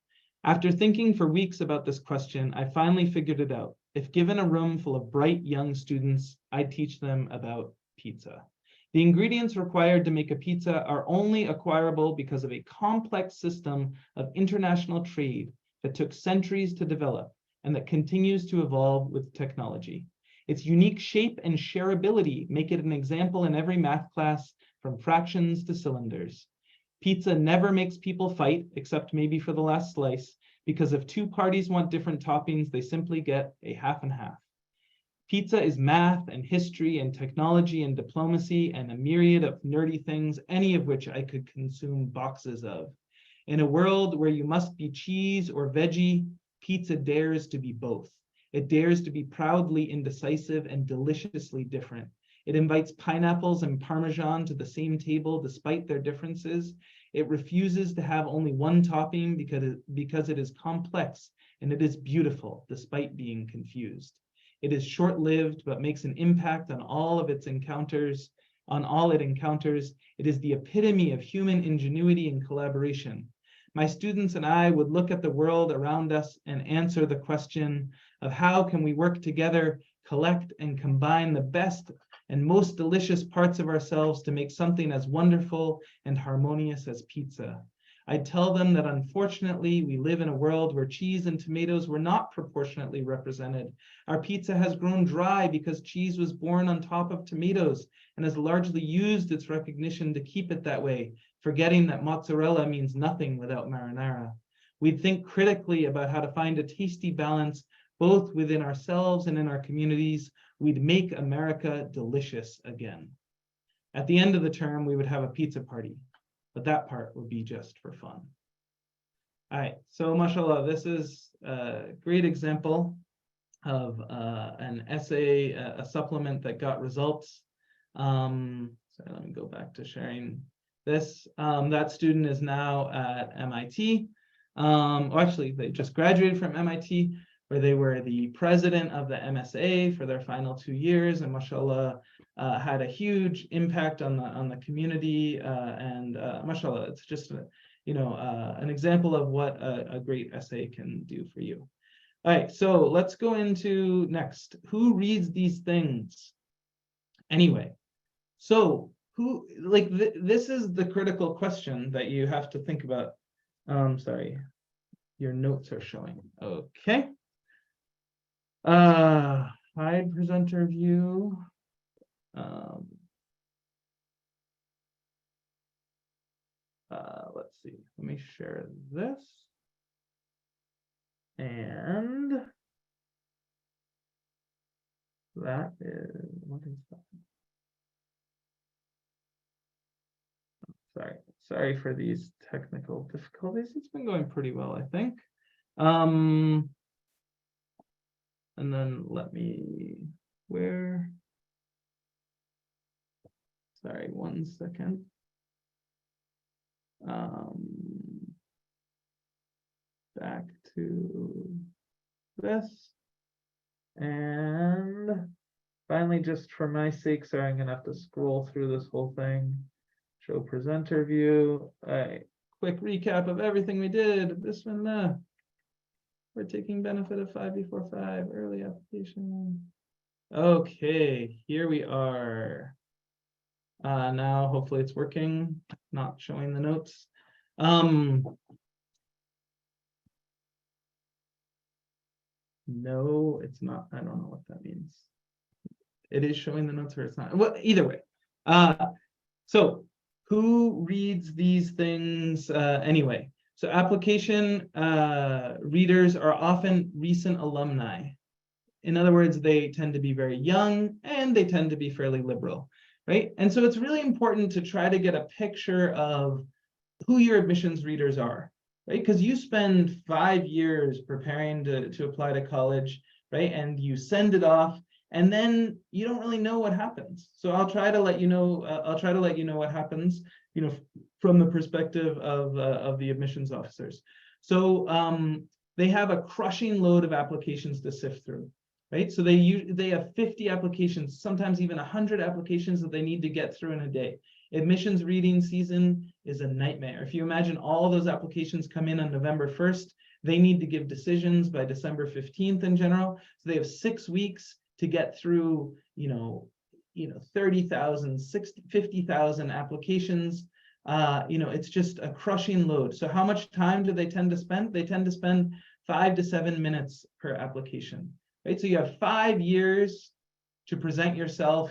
After thinking for weeks about this question, I finally figured it out. If given a room full of bright young students, I'd teach them about pizza. The ingredients required to make a pizza are only acquirable because of a complex system of international trade that took centuries to develop and that continues to evolve with technology. Its unique shape and shareability make it an example in every math class, from fractions to cylinders. Pizza never makes people fight, except maybe for the last slice, because if two parties want different toppings, they simply get a half and half. Pizza is math and history and technology and diplomacy and a myriad of nerdy things, any of which I could consume boxes of. In a world where you must be cheese or veggie, pizza dares to be both. It dares to be proudly indecisive and deliciously different. It invites pineapples and Parmesan to the same table despite their differences. It refuses to have only one topping because it is complex, and it is beautiful despite being confused. It is short-lived, but makes an impact on all it encounters. It is the epitome of human ingenuity and collaboration. My students and I would look at the world around us and answer the question of how can we work together, collect and combine the best and most delicious parts of ourselves to make something as wonderful and harmonious as pizza. I'd tell them that unfortunately, we live in a world where cheese and tomatoes were not proportionately represented. Our pizza has grown dry because cheese was born on top of tomatoes and has largely used its recognition to keep it that way, forgetting that mozzarella means nothing without marinara. We'd think critically about how to find a tasty balance both within ourselves and in our communities. We'd make America delicious again. At the end of the term, we would have a pizza party, but that part would be just for fun. All right, so mashallah, this is a great example of an essay, a supplement that got results. Sorry, let me go back to sharing this. That student is now at MIT. Actually, they just graduated from MIT, where they were the president of the MSA for their final 2 years, and mashallah, had a huge impact on the community, and mashallah, it's just an example of what a great essay can do for you. All right, so let's go into next. Who reads these things? Anyway, so who, this is the critical question that you have to think about. Sorry, your notes are showing. Okay. Hide presenter view. Let's see, let me share this. And that is, what is that? Sorry for these technical difficulties. It's been going pretty well, I think. And then let me, sorry, 1 second. Back to this. And finally, just for my sake, sorry, I'm gonna have to scroll through this whole thing. Show presenter view. All right, quick recap of everything we did. Bismillah. We're taking benefit of 5B45 early application. Okay, here we are. Now, hopefully it's working, not showing the notes. No, it's not. I don't know what that means. It is showing the notes or it's not. Well, either way. So who reads these things anyway? So application readers are often recent alumni. In other words, they tend to be very young and they tend to be fairly liberal, right? And so it's really important to try to get a picture of who your admissions readers are, right? Because you spend 5 years preparing to apply to college, right? And you send it off, and then you don't really know what happens. So I'll try to let you know. What happens, from the perspective of the admissions officers. So they have a crushing load of applications to sift through, right? So they have 50 applications, sometimes even 100 applications that they need to get through in a day. Admissions reading season is a nightmare. If you imagine all those applications come in on November 1st, they need to give decisions by December 15th in general. So they have 6 weeks to get through, 30,000, 50,000 applications. It's just a crushing load. So how much time do they tend to spend? They tend to spend 5 to 7 minutes per application, right? So you have 5 years to present yourself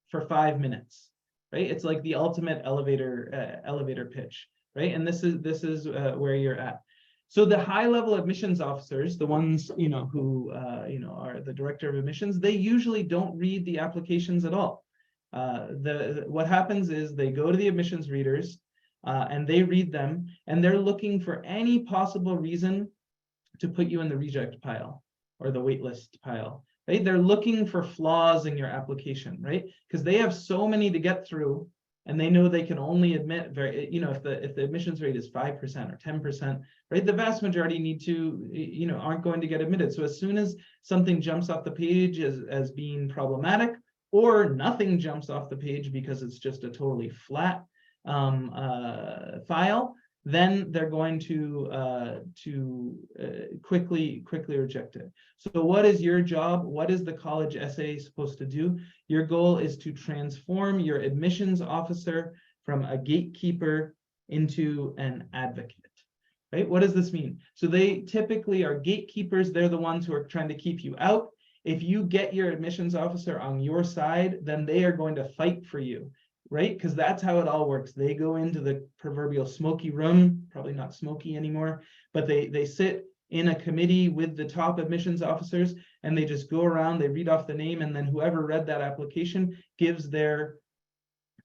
for 5 minutes. Right, it's like the ultimate elevator pitch, right? And this is where you're at. So the high-level admissions officers, the ones who are the director of admissions, they usually don't read the applications at all. What happens is they go to the admissions readers and they read them, and they're looking for any possible reason to put you in the reject pile or the waitlist pile. Right? They're looking for flaws in your application, right? Because they have so many to get through, and they know they can only admit if the admissions rate is 5% or 10%, right? The vast majority need to, aren't going to get admitted. So as soon as something jumps off the page as being problematic, or nothing jumps off the page because it's just a totally flat file, then they're going to quickly reject it. So what is your job? What is the college essay supposed to do? Your goal is to transform your admissions officer from a gatekeeper into an advocate, right? What does this mean? So they typically are gatekeepers. They're the ones who are trying to keep you out. If you get your admissions officer on your side, then they are going to fight for you. Right? Because that's how it all works. They go into the proverbial smoky room, probably not smoky anymore, but they sit in a committee with the top admissions officers, and they just go around, they read off the name, and then whoever read that application gives their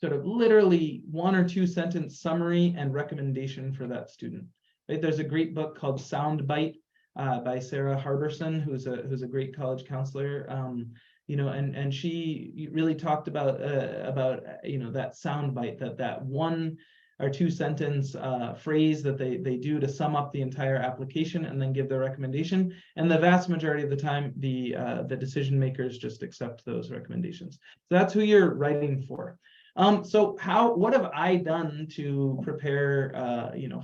sort of literally 1 or 2 sentence summary and recommendation for that student. Right? There's a great book called Soundbite by Sarah Harbison, who's a great college counselor. And she really talked about that soundbite, that 1 or 2 sentence phrase that they do to sum up the entire application and then give their recommendation. And the vast majority of the time, the decision makers just accept those recommendations. So that's who you're writing for. So what have I done to prepare,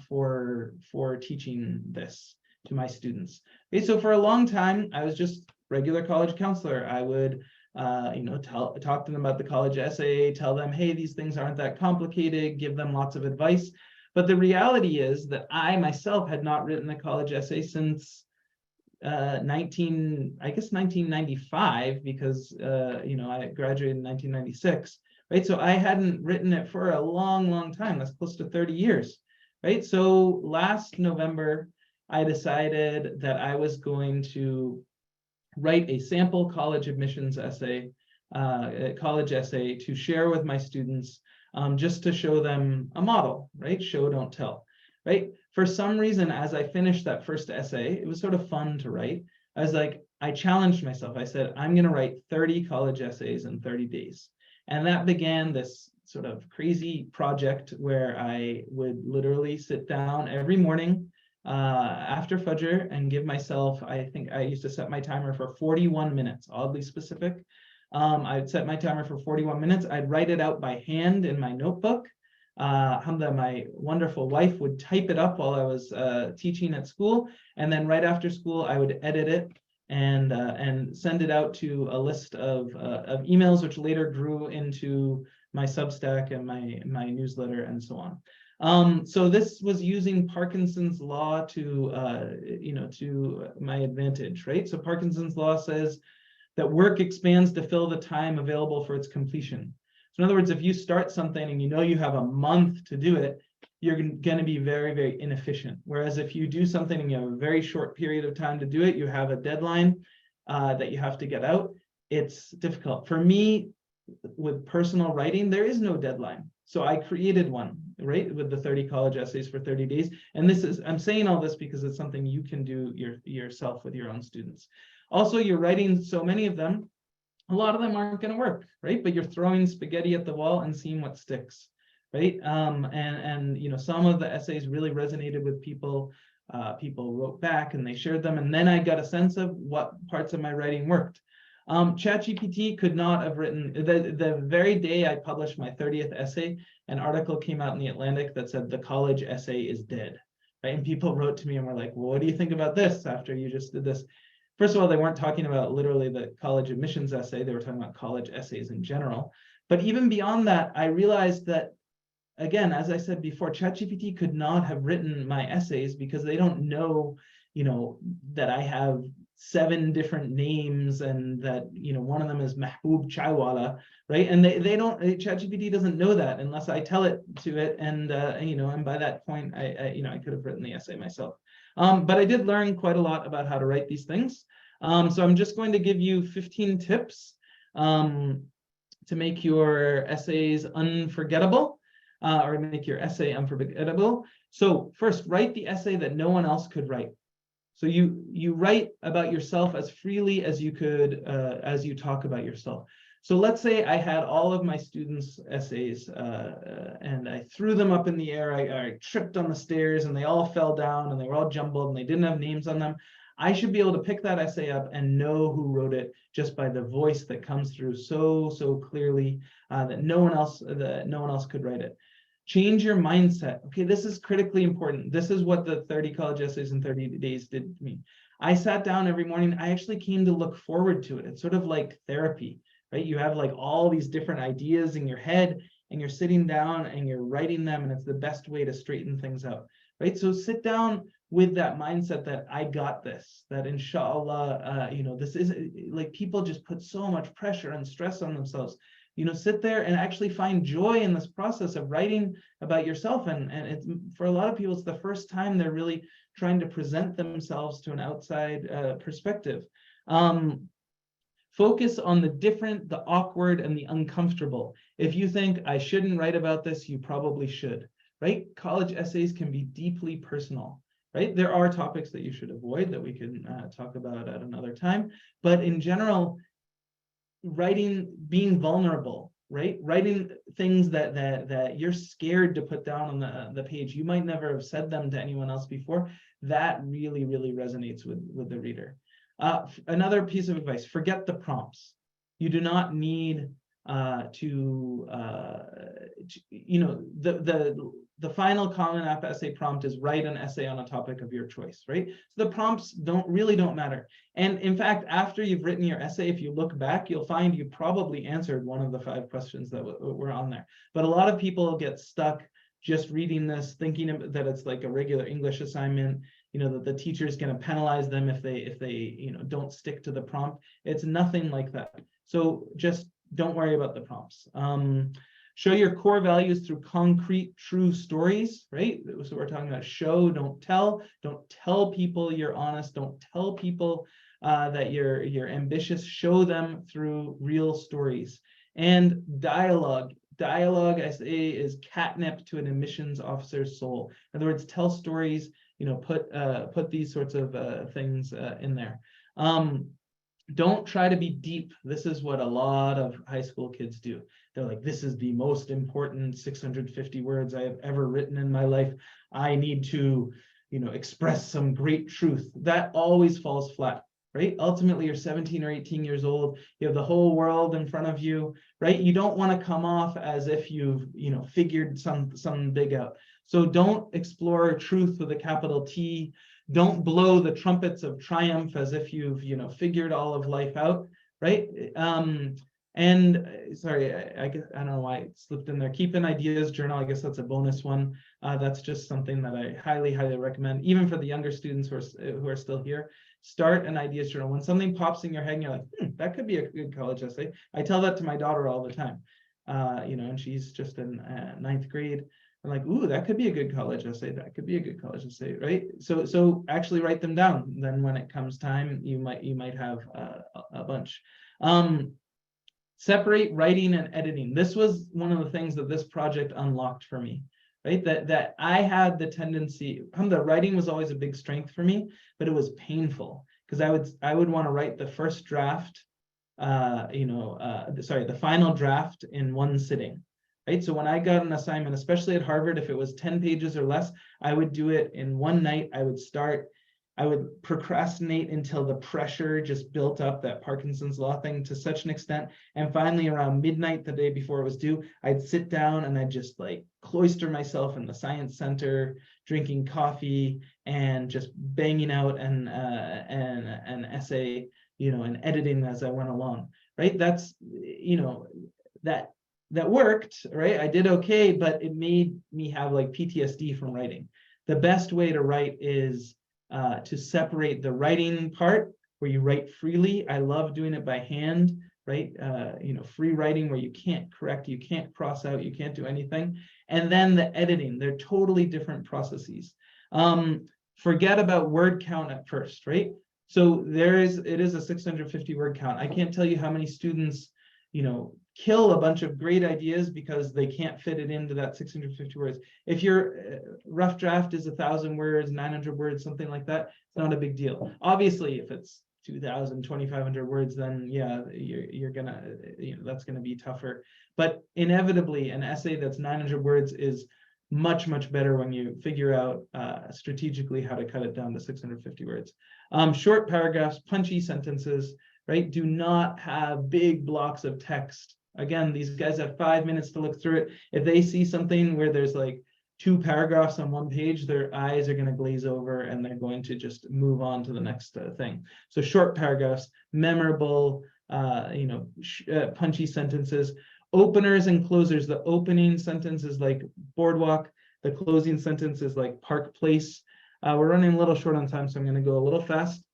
for teaching this to my students? Okay, so for a long time, I was just regular college counselor. I would, talk to them about the college essay, tell them, hey, these things aren't that complicated, give them lots of advice. But the reality is that I myself had not written a college essay since 1995, because I graduated in 1996, right? So I hadn't written it for a long time. That's close to 30 years, right? So last November, I decided that I was going to write a sample college admissions essay, college essay, to share with my students, just to show them a model, right? Show, don't tell, right? For some reason, as I finished that first essay, it was sort of fun to write. I challenged myself. I said, I'm going to write 30 college essays in 30 days. And that began this sort of crazy project where I would literally sit down every morning after Fajr and give myself, I think I used to set my timer for 41 minutes, oddly specific. I'd set my timer for 41 minutes. I'd write it out by hand in my notebook. Hamza, my wonderful wife, would type it up while I was teaching at school. And then right after school, I would edit it and send it out to a list of emails, which later grew into my Substack and my newsletter and so on. So this was using Parkinson's law to my advantage, right? So Parkinson's law says that work expands to fill the time available for its completion. So in other words, if you start something and you know you have a month to do it, you're going to be very, very inefficient. Whereas if you do something and you have a very short period of time to do it, you have a deadline that you have to get out, it's difficult. For me, with personal writing, there is no deadline. So I created one, right, with the 30 college essays for 30 days. And this is, I'm saying all this because it's something you can do yourself with your own students. Also, you're writing so many of them, a lot of them aren't going to work, right? But you're throwing spaghetti at the wall and seeing what sticks, right? And you know, some of the essays really resonated with people. People wrote back and they shared them, and then I got a sense of what parts of my writing worked. ChatGPT could not have written, the very day I published my 30th essay, an article came out in the Atlantic that said the college essay is dead, right? And people wrote to me and were like, well, what do you think about this after you just did this? First of all, they weren't talking about literally the college admissions essay, they were talking about college essays in general. But even beyond that, I realized that, again, as I said before, ChatGPT could not have written my essays because they don't know, you know, that I have 7 different names and that, you know, one of them is Mahbub Chaiwala, right? And they don't, ChatGPT doesn't know that unless I tell it to it. And, you know, and by that point, you know, I could have written the essay myself. But I did learn quite a lot about how to write these things. So I'm just going to give you 15 tips to make your essays unforgettable, or make your essay unforgettable. So first, write the essay that no one else could write. So you write about yourself as freely as you could, as you talk about yourself. So let's say I had all of my students' essays and I threw them up in the air. I tripped on the stairs and they all fell down and they were all jumbled and they didn't have names on them. I should be able to pick that essay up and know who wrote it just by the voice that comes through so clearly that no one else could write it. Change your mindset. Okay, this is critically important. This is what the 30 college essays in 30 days did to me. I sat down every morning. I actually came to look forward to it. It's sort of like therapy, right? You have like all these different ideas in your head and you're sitting down and you're writing them, and it's the best way to straighten things out, right? So sit down with that mindset that I got this, that inshallah, you know, this is like, people just put so much pressure and stress on themselves. You know, sit there and actually find joy in this process of writing about yourself. And it's, for a lot of people, it's the first time they're really trying to present themselves to an outside perspective. Focus on the different, the awkward, and the uncomfortable. If you think I shouldn't write about this, you probably should, right? College essays can be deeply personal, right? There are topics that you should avoid that we can talk about at another time. But in general, writing, being vulnerable, right? Writing things that you're scared to put down on the page. You might never have said them to anyone else before. That really resonates with the reader. Another piece of advice: forget the prompts. You do not need you know, the final Common App essay prompt is write an essay on a topic of your choice, right? So the prompts really don't matter. And in fact, after you've written your essay, if you look back, you'll find you probably answered one of the 5 questions that were on there. But a lot of people get stuck just reading this, thinking that it's like a regular English assignment, you know, that the teacher is going to penalize them if they you know, don't stick to the prompt. It's nothing like that. So just don't worry about the prompts. Show your core values through concrete, true stories, right? So we're talking about show, don't tell. Don't tell people you're honest. Don't tell people that you're ambitious. Show them through real stories. And dialogue. Dialogue, I say, is catnip to an admissions officer's soul. In other words, tell stories, you know, put these sorts of things in there. Don't try to be deep. This is what a lot of high school kids do. They're like, this is the most important 650 words I have ever written in my life. I need to, you know, express some great truth. That always falls flat, right? Ultimately, you're 17 or 18 years old. You have the whole world in front of you, right? You don't want to come off as if you've, you know, figured some big out. So don't explore truth with a capital T. Don't blow the trumpets of triumph as if you've, you know, figured all of life out, right? And sorry, I don't know why it slipped in there. Keep an ideas journal. I guess that's a bonus one. That's just something that I highly recommend, even for the younger students who are still here. start an ideas journal. When something pops in your head and you're like, that could be a good college essay. I tell that to my daughter all the time, and she's just in ninth grade. I'm like, ooh, that could be a good college essay. That could be a good college essay, right? So actually write them down. Then when it comes time, you might have a bunch. Separate writing and editing. This was one of the things that this project unlocked for me, right? That I had the tendency, the writing was always a big strength for me, but it was painful because I would want to write the first draft, the final draft in one sitting, right? So when I got an assignment, especially at Harvard, if it was 10 pages or less, I would do it in one night. I would procrastinate until the pressure just built up, that Parkinson's law thing, to such an extent. And finally, around midnight, the day before it was due, I'd sit down and I'd just like cloister myself in the science center, drinking coffee and just banging out an essay, and editing as I went along, right? That's, that worked, right? I did okay, but it made me have like PTSD from writing. The best way to write is to separate the writing part where you write freely. I love doing it by hand, right? Free writing where you can't correct, you can't cross out, you can't do anything. And then the editing, they're totally different processes. Forget about word count at first, right? So it is a 650 word count. I can't tell you how many students, kill a bunch of great ideas because they can't fit it into that 650 words. If your rough draft is 1,000 words, 900 words, something like that, it's not a big deal. Obviously, if it's 2,000, 2,500 words, then yeah, you're gonna, that's gonna be tougher. But inevitably, an essay that's 900 words is much, much better when you figure out strategically how to cut it down to 650 words. Short paragraphs, punchy sentences, right? Do not have big blocks of text. Again, these guys have 5 minutes to look through it. If they see something where there's like 2 paragraphs on one page, their eyes are going to glaze over and they're going to just move on to the next thing. So short paragraphs, memorable, punchy sentences, openers and closers. The opening sentence is like boardwalk. The closing sentence is like Park Place. We're running a little short on time, so I'm going to go a little fast.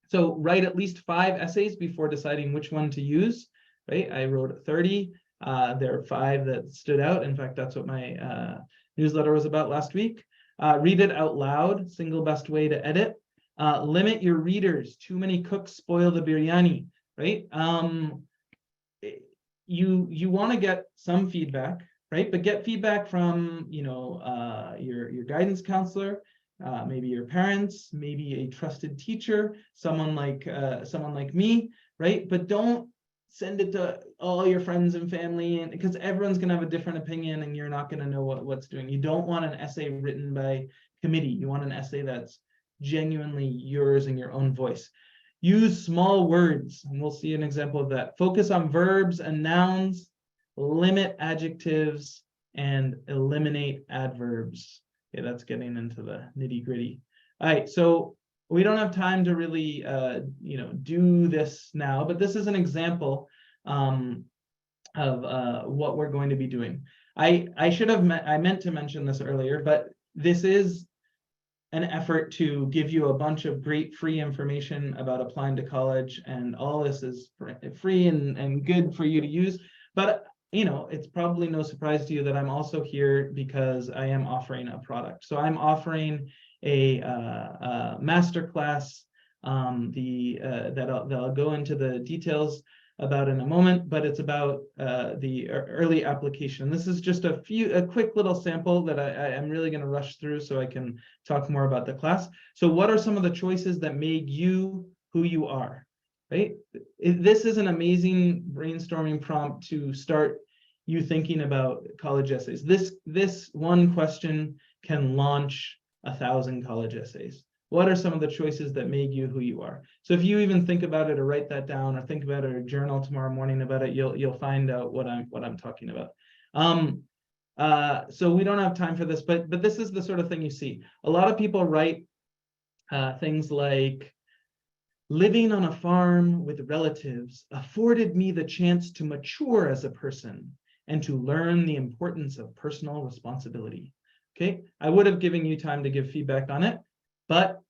So write at least 5 essays before deciding which one to use, right? I wrote 30. There are 5 that stood out. In fact, that's what my newsletter was about last week. Read it out loud, single best way to edit. Limit your readers. Too many cooks spoil the biryani, right? You want to get some feedback, right? But get feedback from, your guidance counselor, maybe your parents, maybe a trusted teacher, someone like me, right? But don't send it to all your friends and family, because everyone's going to have a different opinion and you're not going to know what's doing. You don't want an essay written by committee. You want an essay that's genuinely yours in your own voice. Use small words, and we'll see an example of that. Focus on verbs and nouns, limit adjectives, and eliminate adverbs. Okay, that's getting into the nitty-gritty. All right, so we don't have time to really, do this now, but this is an example of what we're going to be doing. I meant to mention this earlier, but this is an effort to give you a bunch of great free information about applying to college, and all this is free and good for you to use. But it's probably no surprise to you that I'm also here because I am offering a product. So I'm offering a masterclass that I'll go into the details about in a moment, but it's about the early application. This is just a quick little sample that I'm really going to rush through so I can talk more about the class. So what are some of the choices that made you who you are, right? This is an amazing brainstorming prompt to start you thinking about college essays. This one question can launch 1,000 college essays. What are some of the choices that made you who you are? So if you even think about it or write that down or think about it or journal tomorrow morning about it, you'll find out what I'm talking about. So we don't have time for this, but this is the sort of thing you see. A lot of people write things like, living on a farm with relatives afforded me the chance to mature as a person and to learn the importance of personal responsibility. Okay, I would have given you time to give feedback on it, but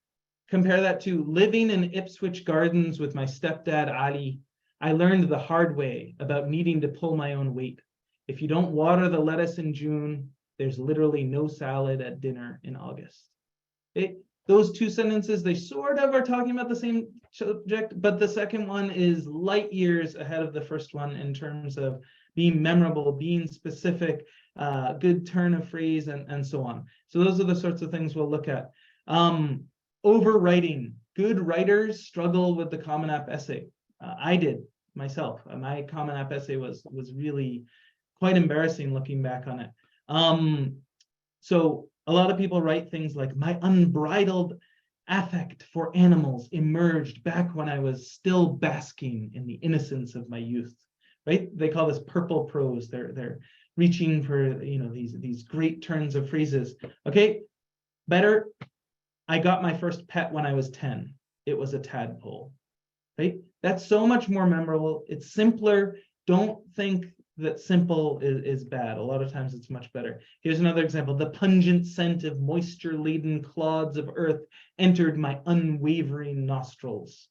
Compare that to living in Ipswich Gardens with my stepdad, Ali. I learned the hard way about needing to pull my own weight. If you don't water the lettuce in June, there's literally no salad at dinner in August. Those two sentences, they sort of are talking about the same subject, but the second one is light years ahead of the first one in terms of being memorable, being specific, good turn of phrase, and so on. So those are the sorts of things we'll look at. Overwriting. Good writers struggle with the Common App essay. I did myself. My Common App essay was really quite embarrassing looking back on it. So a lot of people write things like, my unbridled affect for animals emerged back when I was still basking in the innocence of my youth, right? They call this purple prose. They're reaching for, these great turns of phrases. Okay, better. I got my first pet when I was 10. It was a tadpole, right? That's so much more memorable. It's simpler. Don't think that simple is bad. A lot of times it's much better. Here's another example. The pungent scent of moisture-laden clods of earth entered my unwavering nostrils.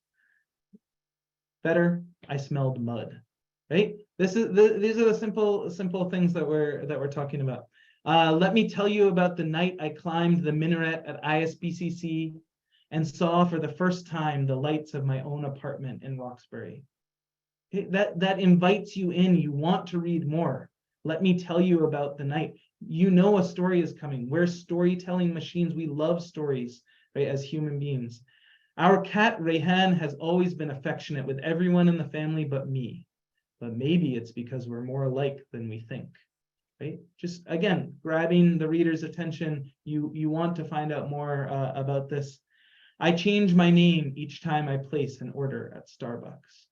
Better, I smelled mud, right? These are the simple things that we're talking about. Let me tell you about the night I climbed the minaret at ISBCC and saw for the first time the lights of my own apartment in Roxbury. That invites you in. You want to read more. Let me tell you about the night. You know a story is coming. We're storytelling machines. We love stories, right, as human beings. Our cat, Rayhan, has always been affectionate with everyone in the family but me. But maybe it's because we're more alike than we think, right? Just, again, grabbing the reader's attention. You want to find out more about this. I change my name each time I place an order at Starbucks.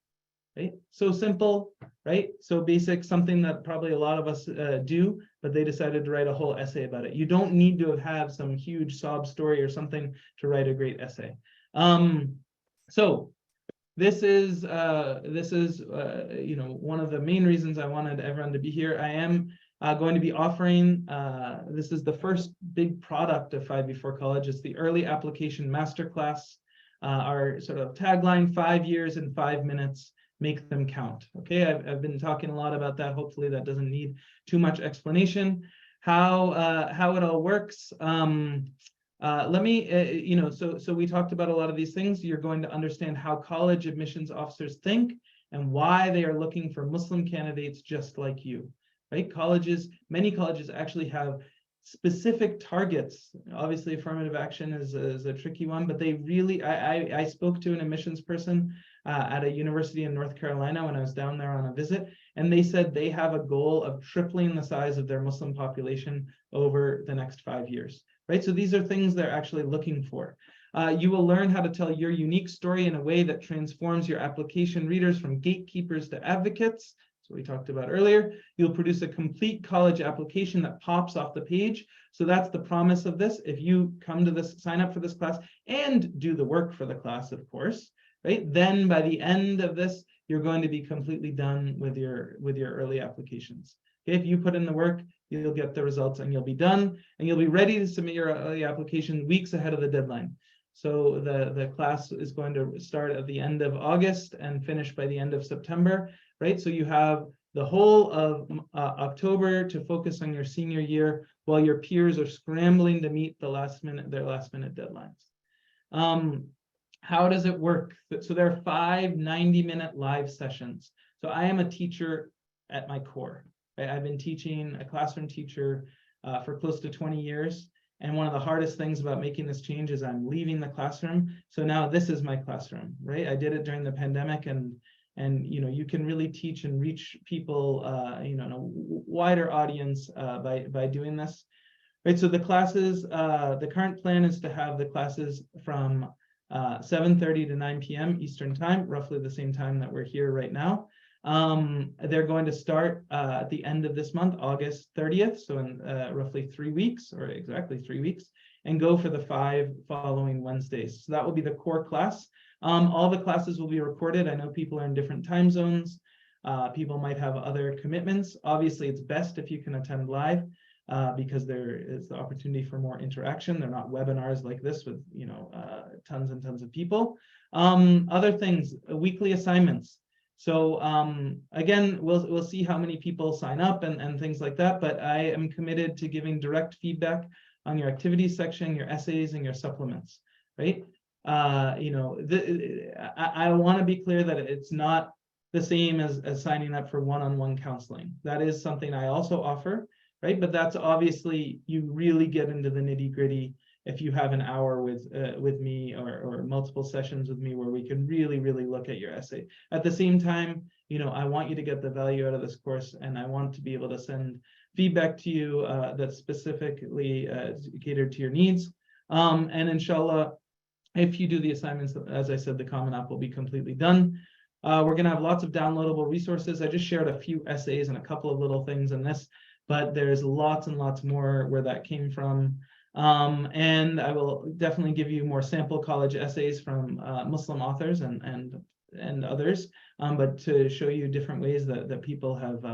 Right? So simple, right? So basic, something that probably a lot of us do, but they decided to write a whole essay about it. You don't need to have some huge sob story or something to write a great essay. So this is one of the main reasons I wanted everyone to be here. I am going to be offering, this is the first big product of 5 Before College. It's the Early Application Masterclass. Our sort of tagline, 5 years in 5 minutes. Make them count. Okay, I've been talking a lot about that. Hopefully that doesn't need too much explanation. How it all works. Let me, so we talked about a lot of these things. You're going to understand how college admissions officers think and why they are looking for Muslim candidates just like you, right? Many colleges actually have specific targets. Obviously, affirmative action is a tricky one, but they really, I spoke to an admissions person at a university in North Carolina when I was down there on a visit, and they said they have a goal of tripling the size of their Muslim population over the next 5 years, right? So these are things they're actually looking for. You will learn how to tell your unique story in a way that transforms your application readers from gatekeepers to advocates. So we talked about earlier. You'll produce a complete college application that pops off the page. So that's the promise of this. If you come to this, sign up for this class and do the work for the class, of course, right? Then by the end of this, you're going to be completely done with your early applications. Okay, if you put in the work, you'll get the results and you'll be done, and you'll be ready to submit your early application weeks ahead of the deadline. So the class is going to start at the end of August and finish by the end of September, right? So you have the whole of October to focus on your senior year while your peers are scrambling to meet their last minute deadlines. How does it work? So there are 5 90-minute live sessions. So I am a teacher at my core, right? I've been teaching, a classroom teacher for close to 20 years. And one of the hardest things about making this change is I'm leaving the classroom. So now this is my classroom, right? I did it during the pandemic, and you can really teach and reach people, in a wider audience by doing this, right? So the classes, the current plan is to have the classes from 7:30 to 9 p.m. Eastern time, roughly the same time that we're here right now. They're going to start at the end of this month, August 30th, so in roughly 3 weeks, or exactly 3 weeks, and go for the 5 following Wednesdays. So that will be the core class. All the classes will be recorded. I know people are in different time zones. People might have other commitments. Obviously, it's best if you can attend live. because there is the opportunity for more interaction. They're not webinars like this with, you know, tons and tons of people. Other things, weekly assignments. So again, we'll see how many people sign up and things like that, but I am committed to giving direct feedback on your activities section, your essays, and your supplements, right? You know, I want to be clear that it's not the same as signing up for one-on-one counseling. That is something I also offer, right? But that's obviously, you really get into the nitty-gritty if you have an hour with me or multiple sessions with me where we can really look at your essay. At the same time, you know, I want you to get the value out of this course, and I want to be able to send feedback to you that's specifically catered to your needs. And inshallah, if you do the assignments, as I said, the Common App will be completely done. We're going to have lots of downloadable resources. I just shared a few essays and a couple of little things in this, but there's lots and lots more where that came from. And I will definitely give you more sample college essays from Muslim authors and others, but to show you different ways that people have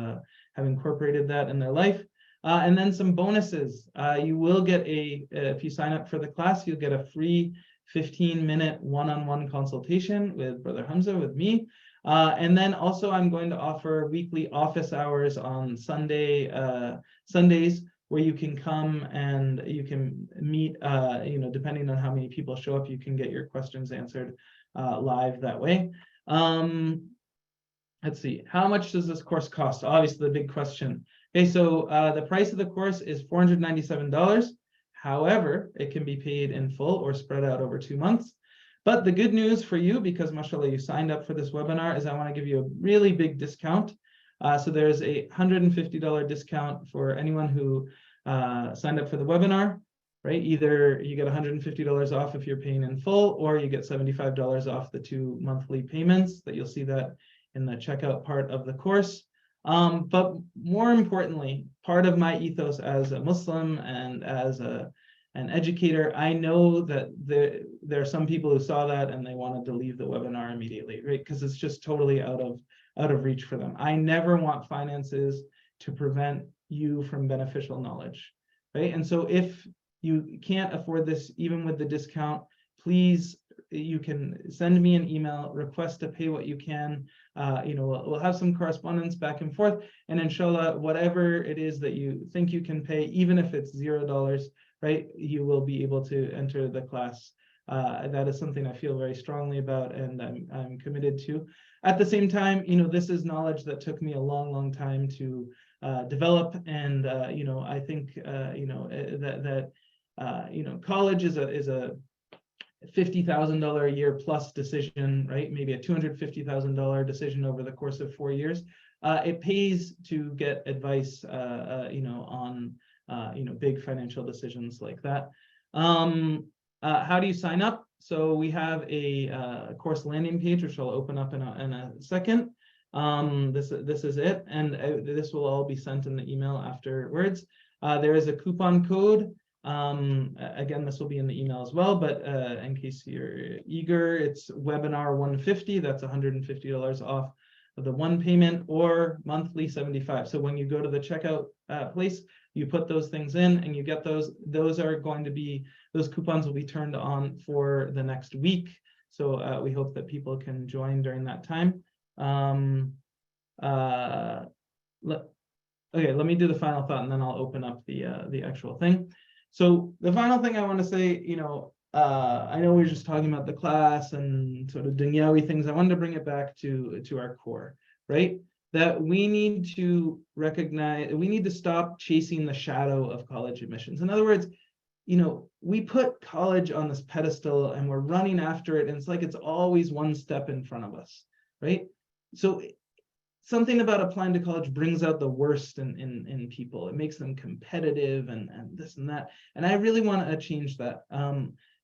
incorporated that in their life. And then some bonuses. You will get if you sign up for the class, you'll get a free 15-minute one-on-one consultation with Brother Hamza, with me. And then also I'm going to offer weekly office hours on Sundays, where you can come and you can meet, you know, depending on how many people show up, you can get your questions answered live that way. Let's see, how much does this course cost? Obviously, the big question. Okay, so the price of the course is $497. However, it can be paid in full or spread out over 2 months. But the good news for you, because mashallah, you signed up for this webinar, is I want to give you a really big discount. So there's a $150 discount for anyone who signed up for the webinar, right? Either you get $150 off if you're paying in full, or you get $75 off the 2 monthly payments. That you'll see that in the checkout part of the course. But more importantly, part of my ethos as a Muslim and as an educator, I know that there are some people who saw that and they wanted to leave the webinar immediately, right? Because it's just totally out of reach for them. I never want finances to prevent you from beneficial knowledge, right? And so if you can't afford this, even with the discount, please, you can send me an email, request to pay what you can. You know, we'll have some correspondence back and forth, and inshallah, whatever it is that you think you can pay, even if it's $0, right, you will be able to enter the class. That is something I feel very strongly about, and I'm committed to. At the same time, you know, this is knowledge that took me a long time to develop, and you know, I think you know, that you know, college is a $50,000 a year plus decision, right? Maybe a $250,000 decision over the course of 4 years. It pays to get advice, you know, on you know, big financial decisions like that. How do you sign up? So we have a course landing page, which I'll open up in a second. This is it, and this will all be sent in the email afterwards. There is a coupon code. Again, this will be in the email as well, but in case you're eager, it's webinar 150. That's $150 off of the one payment, or monthly 75. So when you go to the checkout place, you put those things in and you get those. Those are going to be, those coupons will be turned on for the next week. So we hope that people can join during that time. Okay, let me do the final thought and then I'll open up the actual thing. So the final thing I want to say, you know, I know we were just talking about the class and sort of dunyawi things. I wanted to bring it back to our core, right? That we need to recognize, we need to stop chasing the shadow of college admissions. In other words, you know, we put college on this pedestal and we're running after it, and it's like it's always one step in front of us, right? So something about applying to college brings out the worst in people. It makes them competitive and this and that. And I really want to change that.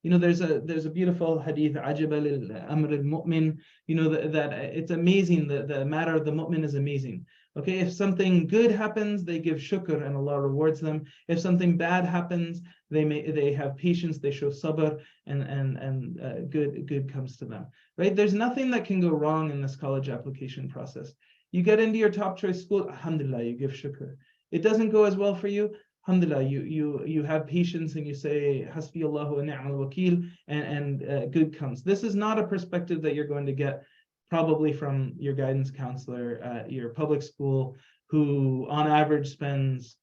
You know, there's a beautiful hadith, ajab al-amr al-mu'min, you know, that it's amazing. The matter of the mu'min is amazing. Okay, if something good happens, they give shukr and Allah rewards them. If something bad happens, they have patience, they show sabr, and good comes to them. Right? There's nothing that can go wrong in this college application process. You get into your top choice school, alhamdulillah, you give shukr. It doesn't go as well for you, alhamdulillah, you have patience and you say, Hasbi Allahu wa ni'mal wakil, and good comes. This is not a perspective that you're going to get probably from your guidance counselor at your public school, who on average spends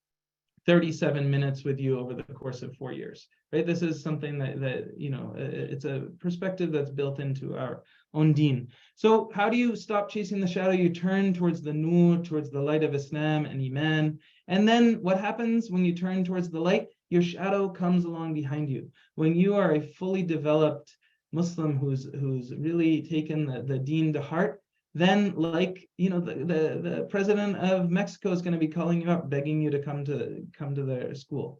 37 minutes with you over the course of 4 years, right? This is something that it's a perspective that's built into our own deen. So how do you stop chasing the shadow? You turn towards the nur, towards the light of Islam and Iman. And then what happens when you turn towards the light? Your shadow comes along behind you. When you are a fully developed Muslim who's really taken the deen to heart, then the president of Mexico is going to be calling you up, begging you to come to their school.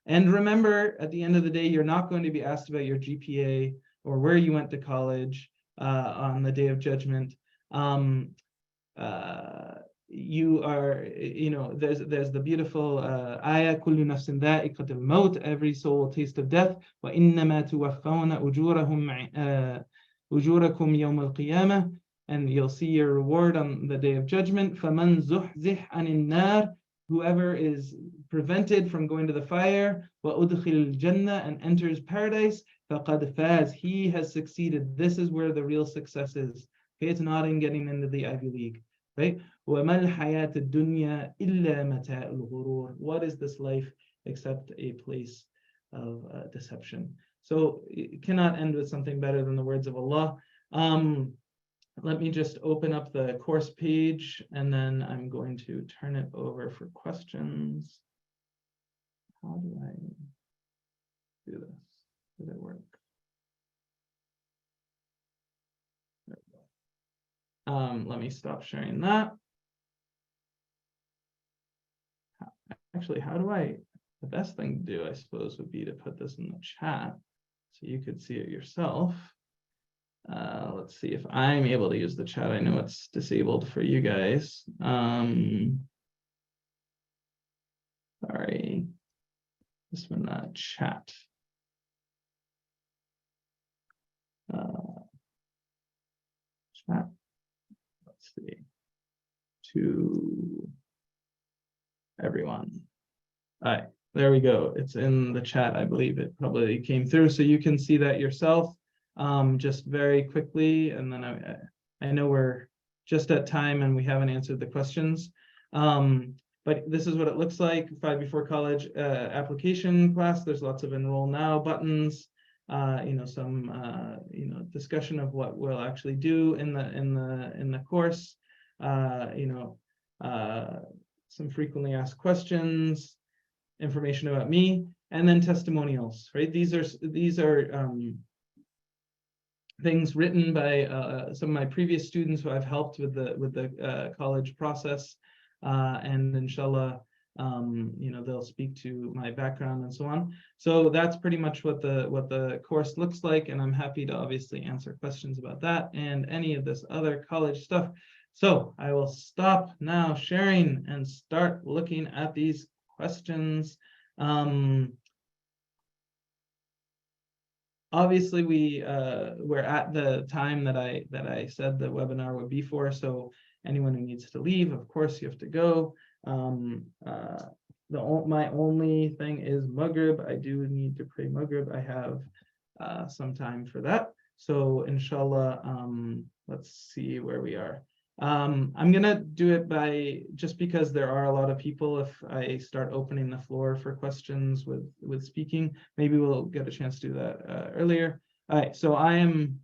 And remember, at the end of the day, you're not going to be asked about your GPA or where you went to college on the day of judgment. You are, there's the beautiful ayah, kullu nafsin dha'iqatul maut, every soul will taste of death. Wa innama tuwaffawna ujurakum yawm al-qiyamah. And you'll see your reward on the day of judgment. فَمَنْ زُحْزِحْ عَنِ النَّارِ, whoever is prevented from going to the fire, وَأُدْخِلَ الْجَنَّةِ, and enters paradise, فَقَدْ فَازَ, he has succeeded. This is where the real success is. Okay, it's not in getting into the Ivy League, right? وَمَا الْحَيَاةُ الدُّنْيَا إِلَّا مَتَاعُ الْغُرُورِ, what is this life except a place of deception? So it cannot end with something better than the words of Allah. Let me just open up the course page, and then I'm going to turn it over for questions. How do I do this? Did it work? There we go. Let me stop sharing that. Actually, the best thing to do, I suppose, would be to put this in the chat so you could see it yourself. Let's see if I'm able to use the chat. I know it's disabled for you guys. Sorry, this one, chat. Chat. Let's see. To everyone. All right, there we go. It's in the chat. I believe it probably came through, so you can see that yourself. Just very quickly, and then I know we're just at time and we haven't answered the questions, but this is what it looks like. 5 Before College application class. There's lots of enroll now buttons, some discussion of what we'll actually do in the course, some frequently asked questions, information about me, and then testimonials, right? These are things written by some of my previous students who I've helped with the college process, and inshallah, they'll speak to my background and so on. So that's pretty much what the course looks like, and I'm happy to obviously answer questions about that and any of this other college stuff. So I will stop now sharing and start looking at these questions. Obviously, we're at the time that I said the webinar would be for. So anyone who needs to leave, of course, you have to go. My only thing is Maghrib. I do need to pray Maghrib. I have some time for that. So inshallah, let's see where we are. I'm gonna do it just because there are a lot of people. If I start opening the floor for questions with speaking, maybe we'll get a chance to do that earlier. All right, so I don't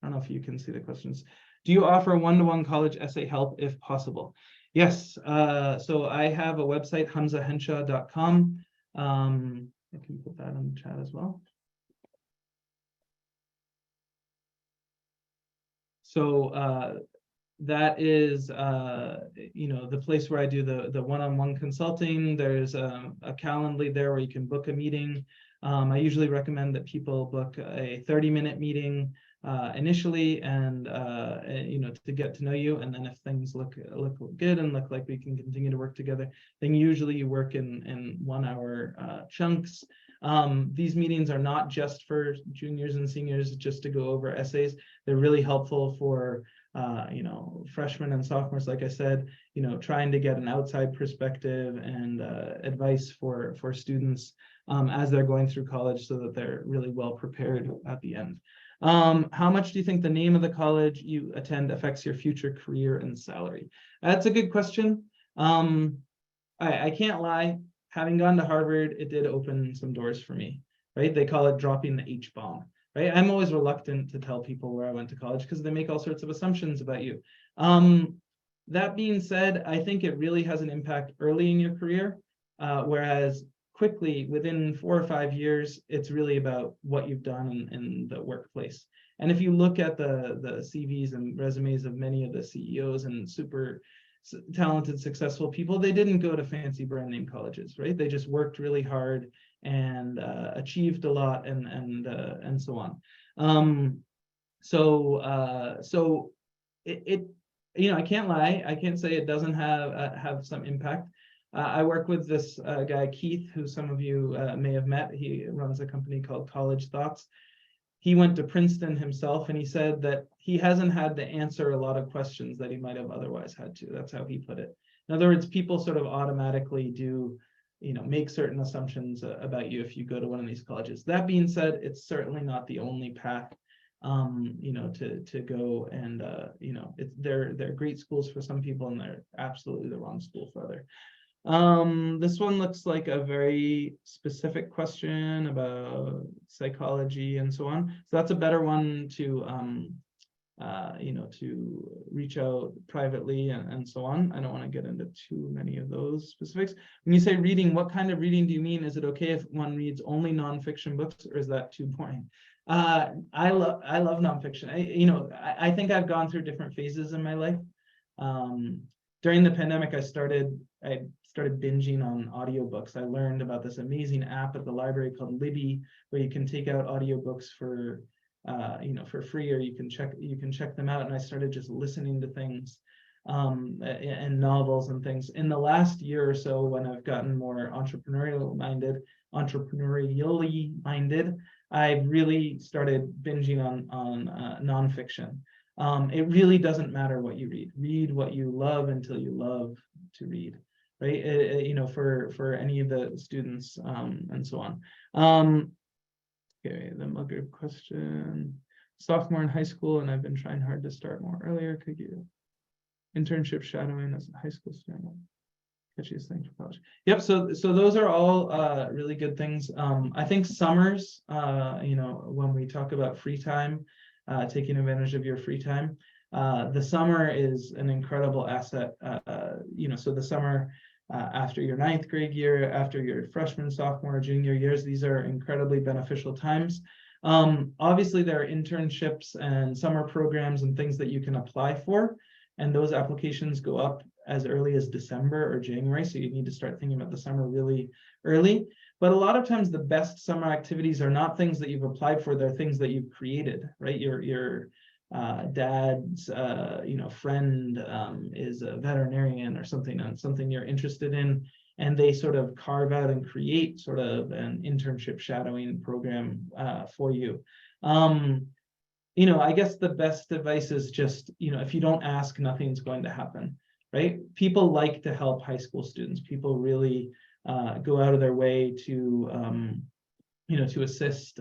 know if you can see the questions. Do you offer one-to-one college essay help if possible? Yes, so I have a website, hamzahenshaw.com. I can put that in the chat as well. So that is the place where I do the one-on-one consulting. There's a Calendly there where you can book a meeting. I usually recommend that people book a 30-minute meeting initially, and to get to know you, and then if things look good and look like we can continue to work together, then usually you work in 1-hour chunks. These meetings are not just for juniors and seniors just to go over essays. They're really helpful for freshmen and sophomores, like I said, trying to get an outside perspective and advice for students as they're going through college so that they're really well prepared at the end. How much do you think the name of the college you attend affects your future career and salary? That's a good question. I can't lie, having gone to Harvard, it did open some doors for me, right? They call it dropping the H-bomb, right? I'm always reluctant to tell people where I went to college because they make all sorts of assumptions about you. That being said, I think it really has an impact early in your career, whereas quickly, within 4 or 5 years, it's really about what you've done in the workplace. And if you look at the CVs and resumes of many of the CEOs and super talented, successful people, they didn't go to fancy brand name colleges, right? They just worked really hard and achieved a lot and so on. So I can't lie. I can't say it doesn't have some impact. I work with this guy, Keith, who some of you may have met. He runs a company called College Thoughts. He went to Princeton himself, and he said that he hasn't had to answer a lot of questions that he might have otherwise had to. That's how he put it. In other words, people sort of automatically do, make certain assumptions about you if you go to one of these colleges. That being said, it's certainly not the only path, to go, and they're great schools for some people, and they're absolutely the wrong school for others. This one looks like a very specific question about psychology and so on. So that's a better one to, to reach out privately and so on. I don't want to get into too many of those specifics. When you say reading, what kind of reading do you mean? Is it okay if one reads only nonfiction books, or is that too boring? I love nonfiction. I think I've gone through different phases in my life. During the pandemic, I started binging on audiobooks. I learned about this amazing app at the library called Libby, where you can take out audiobooks for free, or you can check them out. And I started just listening to things and novels and things. In the last year or so, when I've gotten more entrepreneurially minded, I've really started binging on nonfiction. It really doesn't matter what you read. Read what you love until you love to read, right? For any of the students and so on. Okay, the mugger question. Sophomore in high school, and I've been trying hard to start more earlier. Could you internship shadowing as a high school student? Catchiest thing for college. Yep. So those are all really good things. I think summers, when we talk about free time, taking advantage of your free time, the summer is an incredible asset. So the summer after your 9th grade year, after your freshman, sophomore, junior years, these are incredibly beneficial times. Obviously, there are internships and summer programs and things that you can apply for, and those applications go up as early as December or January, so you need to start thinking about the summer really early. But a lot of times the best summer activities are not things that you've applied for, they're things that you've created, right? Your dad's friend is a veterinarian or something, and something you're interested in, and they sort of carve out and create sort of an internship shadowing program for you. I guess the best advice is just, if you don't ask, nothing's going to happen, right? People like to help high school students. People really go out of their way to, to assist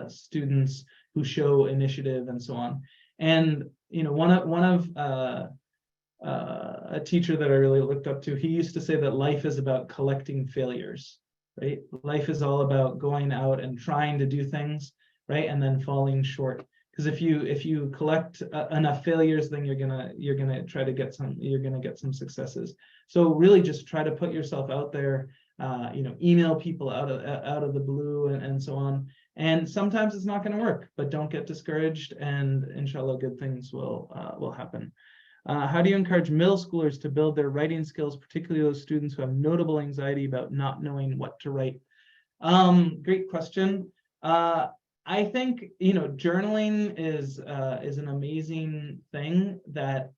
students who show initiative and so on. And, one of a teacher that I really looked up to, he used to say that life is about collecting failures, right? Life is all about going out and trying to do things, right? And then falling short. Because if you collect enough failures, then you're gonna try to get some successes. So really just try to put yourself out there, email people out of the blue and so on. And sometimes it's not going to work, but don't get discouraged, and inshallah, good things will happen. How do you encourage middle schoolers to build their writing skills, particularly those students who have notable anxiety about not knowing what to write? Great question. I think, journaling is an amazing thing that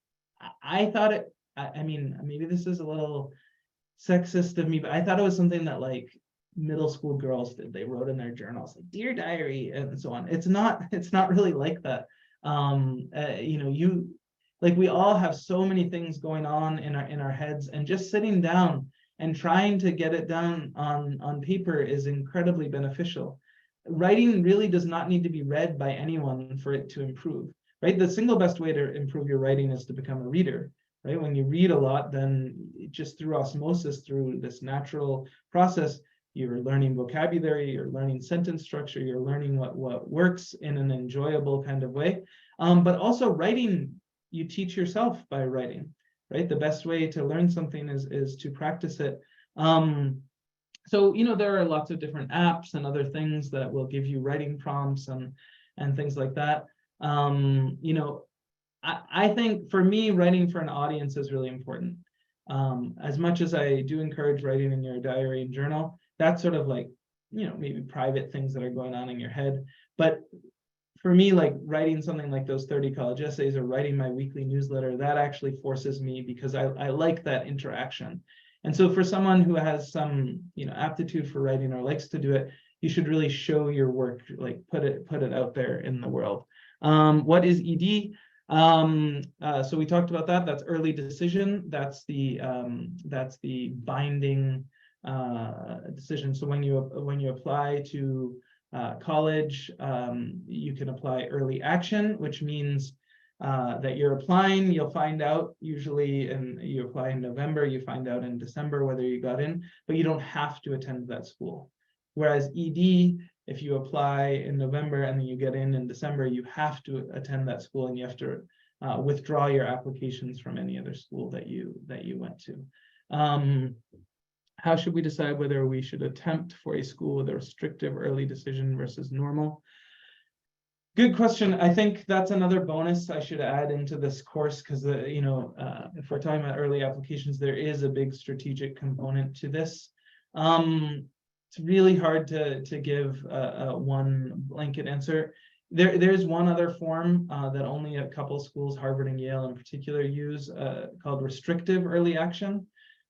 I thought it, I mean, maybe this is a little sexist of me, but I thought it was something that like middle school girls did. They wrote in their journals like "Dear Diary" and so on. It's not really like that. Like we all have so many things going on in our heads, and just sitting down and trying to get it down on paper is incredibly beneficial. Writing really does not need to be read by anyone for it to improve, right? The single best way to improve your writing is to become a reader, right? When you read a lot, then just through osmosis, through this natural process, you're learning vocabulary, you're learning sentence structure, you're learning what works in an enjoyable kind of way. But also writing, you teach yourself by writing, right? The best way to learn something is to practice it. So, there are lots of different apps and other things that will give you writing prompts and things like that. I think for me, writing for an audience is really important. As much as I do encourage writing in your diary and journal, that's sort of like, maybe private things that are going on in your head. But for me, like writing something like those 30 college essays or writing my weekly newsletter, that actually forces me, because I like that interaction. And so for someone who has some, aptitude for writing or likes to do it, you should really show your work, like put it out there in the world. What is ED? So we talked about that. That's early decision. That's the binding decision. So when you apply to college, you can apply early action, which means that you're applying, you'll find out usually, and you apply in November, you find out in December whether you got in, but you don't have to attend that school. Whereas ED, if you apply in November and then you get in December, you have to attend that school, and you have to withdraw your applications from any other school that you went to. How should we decide whether we should attempt for a school with a restrictive early decision versus normal? Good question. I think that's another bonus I should add into this course, because if we're talking about early applications, there is a big strategic component to this. It's really hard to give one blanket answer. There's one other form that only a couple schools, Harvard and Yale in particular, use, called restrictive early action,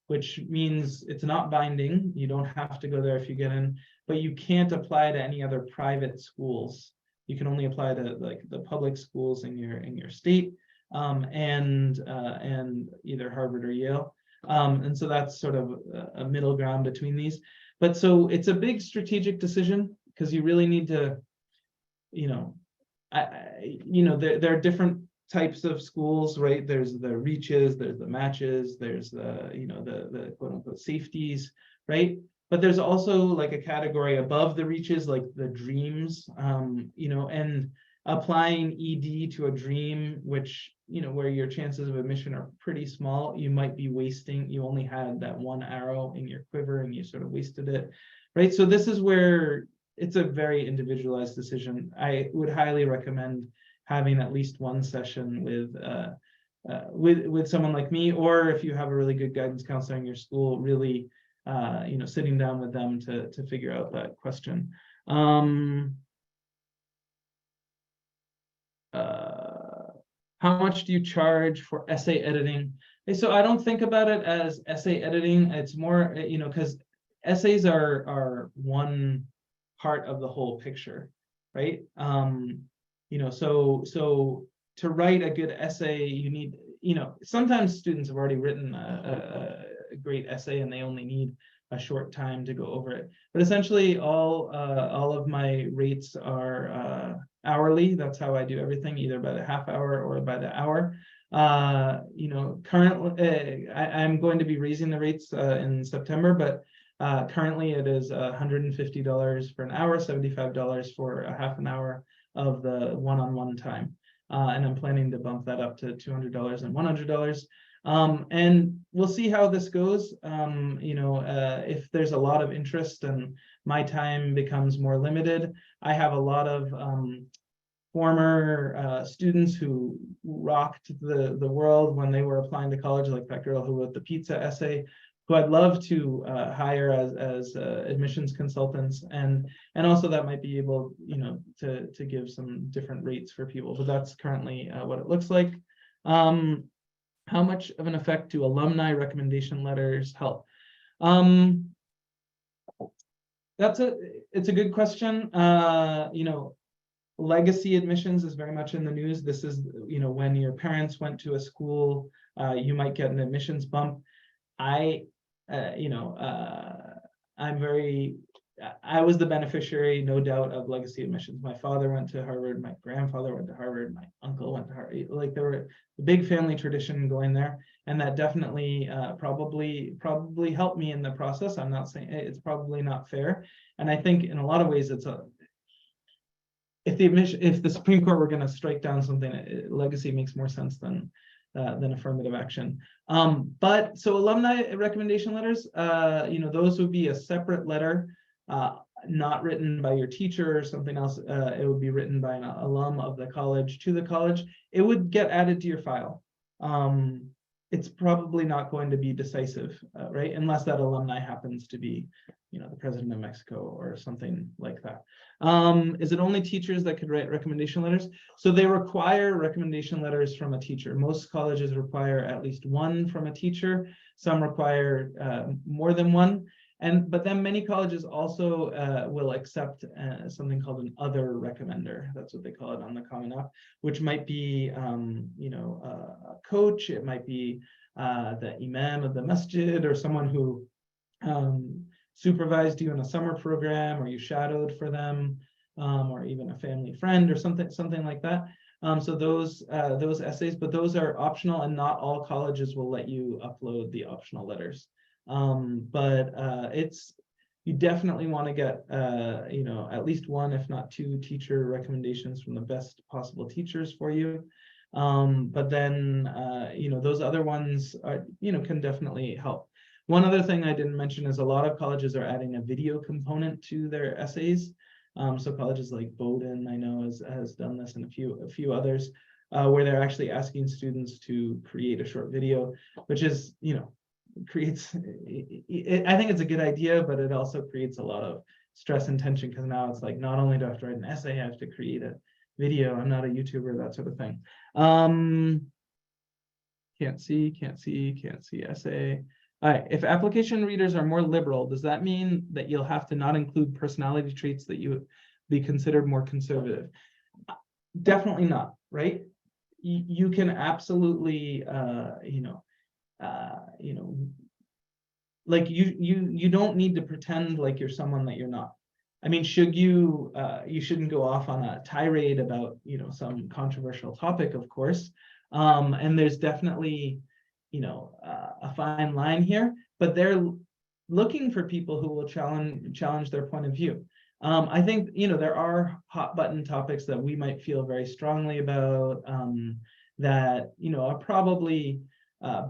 which means it's not binding. You don't have to go there if you get in, but you can't apply to any other private schools. You can only apply to like the public schools in your state, and either Harvard or Yale. And so that's sort of a middle ground between these. But so it's a big strategic decision, because you really need to, there are different types of schools, right? There's the reaches, there's the matches, there's the the quote unquote safeties, right? But there's also like a category above the reaches, like the dreams, and applying ED to a dream, which, where your chances of admission are pretty small, you might be wasting, you only had that one arrow in your quiver and you sort of wasted it, right? So this is where it's a very individualized decision. I would highly recommend having at least one session with someone like me, or if you have a really good guidance counselor in your school, really sitting down with them to figure out that question. How much do you charge for essay editing? So I don't think about it as essay editing. It's more, because essays are one part of the whole picture, right? So to write a good essay, you need, sometimes students have already written a great essay and they only need a short time to go over it. But essentially, all of my rates are hourly. That's how I do everything, either by the half hour or by the hour. Currently, I'm going to be raising the rates in September, but currently it is $150 for an hour, $75 for a half an hour of the one-on-one time. And I'm planning to bump that up to $200 and $100. And we'll see how this goes. If there's a lot of interest and my time becomes more limited, I have a lot of former students who rocked the world when they were applying to college, like that girl who wrote the pizza essay, who I'd love to hire as admissions consultants, and also that might be able, to give some different rates for people. But that's currently what it looks like. How much of an effect do alumni recommendation letters help? It's a good question. legacy admissions is very much in the news. This is, when your parents went to a school, you might get an admissions bump. I was the beneficiary, no doubt, of legacy admissions. My father went to Harvard, my grandfather went to Harvard, my uncle went to Harvard. Like, there were a big family tradition going there, and that definitely probably helped me in the process. I'm not saying it's probably not fair, and I think in a lot of ways if the Supreme Court were going to strike down something, legacy makes more sense than affirmative action. But so alumni recommendation letters, those would be a separate letter, not written by your teacher or something else. It would be written by an alum of the college to the college. It would get added to your file. It's probably not going to be decisive, right? Unless that alumni happens to be, the president of Mexico or something like that. Is it only teachers that could write recommendation letters? So they require recommendation letters from a teacher. Most colleges require at least one from a teacher. Some require more than one. But then many colleges also will accept something called an other recommender. That's what they call it on the Common App, which might be, a coach. It might be the imam of the masjid, or someone who supervised you in a summer program, or you shadowed for them, or even a family friend or something like that. So those essays, but those are optional, and not all colleges will let you upload the optional letters. You definitely want to get at least one, if not two, teacher recommendations from the best possible teachers for you. But then those other ones are, can definitely help. One other thing I didn't mention is a lot of colleges are adding a video component to their essays. So colleges like Bowdoin, I know, has done this, and a few others, where they're actually asking students to create a short video, which is, creates, I think it's a good idea, but it also creates a lot of stress and tension, because now it's like, not only do I have to write an essay, I have to create a video. I'm not a YouTuber, that sort of thing. Can't see essay. All right, if application readers are more liberal, does that mean that you'll have to not include personality traits that you would be considered more conservative? Definitely not, right? You can absolutely, like you don't need to pretend like you're someone that you're not. I mean, you shouldn't go off on a tirade about, some controversial topic, of course. And there's definitely, a fine line here, but they're looking for people who will challenge their point of view. I think, there are hot button topics that we might feel very strongly about, that, are probably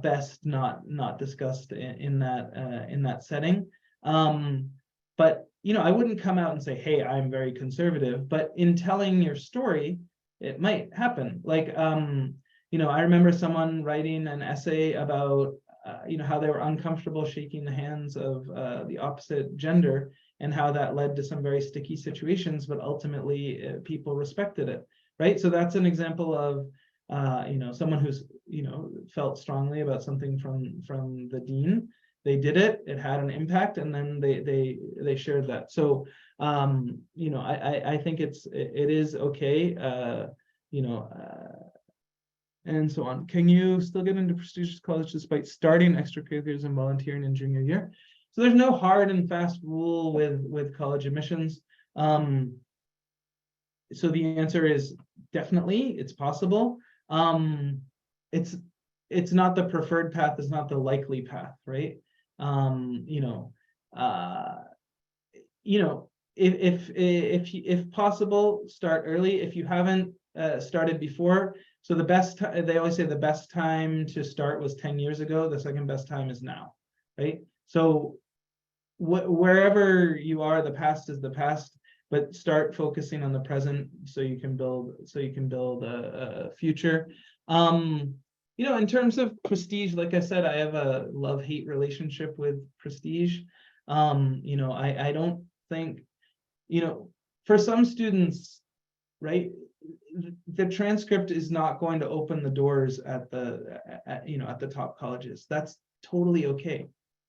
best not discussed in that setting. But, I wouldn't come out and say, hey, I'm very conservative, but in telling your story, it might happen. Like, I remember someone writing an essay about, how they were uncomfortable shaking the hands of the opposite gender, and how that led to some very sticky situations, but ultimately people respected it, right? So that's an example of, someone who's, felt strongly about something from the dean. They did it, it had an impact, and then they shared that. So, I think it is okay, and so on. Can you still get into prestigious college despite starting extracurriculars and volunteering in junior year? So there's no hard and fast rule with college admissions. So the answer is definitely, it's possible. It's not the preferred path, it's not the likely path, right? If possible, start early. If you haven't started before, so they always say the best time to start was 10 years ago. The second best time is now, right? So wherever you are, the past is the past, but start focusing on the present so you can build a future. In terms of prestige, like I said, I have a love-hate relationship with prestige. I don't think, for some students, right, the transcript is not going to open the doors at the top colleges. That's totally okay.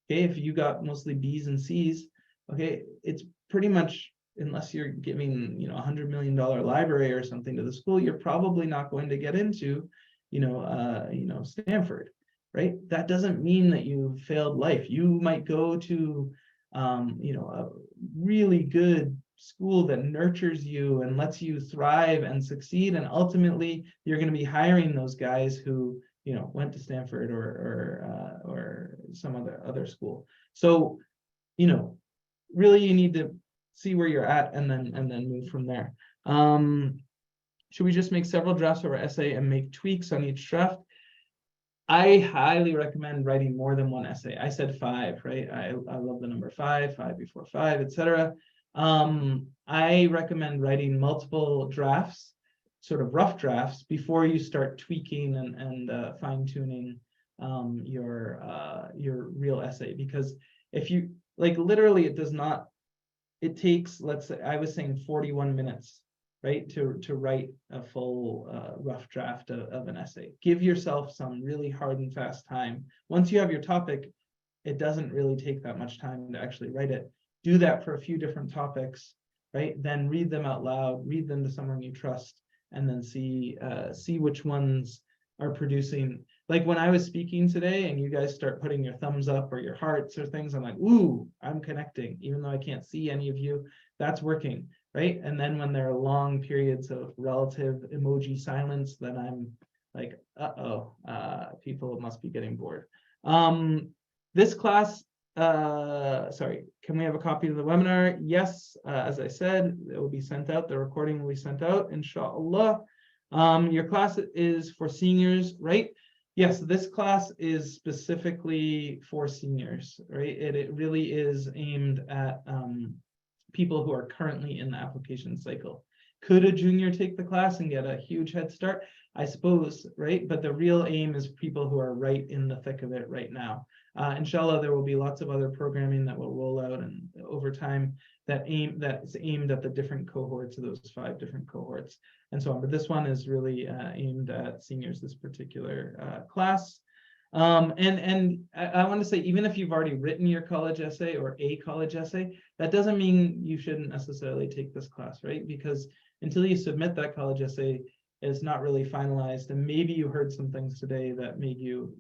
Okay, if you got mostly B's and C's, okay, it's pretty much unless you're giving, $100 million library or something to the school, you're probably not going to get into, Stanford, right? That doesn't mean that you failed life. You might go to, a really good school that nurtures you and lets you thrive and succeed, and ultimately you're going to be hiring those guys who went to Stanford or some other school. So really you need to see where you're at and then move from there. Should we just make several drafts of our essay and make tweaks on each draft? I highly recommend writing more than one essay. I said 5, right? I love the number 5 before 5, etc. I recommend writing multiple drafts, sort of rough drafts, before you start tweaking and fine-tuning your real essay. Because if you, literally, it takes, let's say, I was saying 41 minutes, right, to write a full rough draft of an essay. Give yourself some really hard and fast time. Once you have your topic, it doesn't really take that much time to actually write it. Do that for a few different topics, right? Then read them out loud, read them to someone you trust, and then see which ones are producing. Like when I was speaking today and you guys start putting your thumbs up or your hearts or things, I'm like, ooh, I'm connecting, even though I can't see any of you. That's working, right? And then when there are long periods of relative emoji silence, then I'm like, people must be getting bored. This class, sorry, can we have a copy of the webinar? Yes, as I said, it will be sent out. The recording will be sent out, inshallah. Your class is for seniors, right? Yes, this class is specifically for seniors, right? It really is aimed at people who are currently in the application cycle. Could a junior take the class and get a huge head start? I suppose, right? But the real aim is people who are right in the thick of it right now. Inshallah, there will be lots of other programming that will roll out and over time that's aimed at the different cohorts of those 5 different cohorts and so on. But this one is really aimed at seniors, this particular class. And I want to say, even if you've already written your college essay or a college essay, that doesn't mean you shouldn't necessarily take this class, right? Because until you submit that college essay, it's not really finalized. And maybe you heard some things today that made you,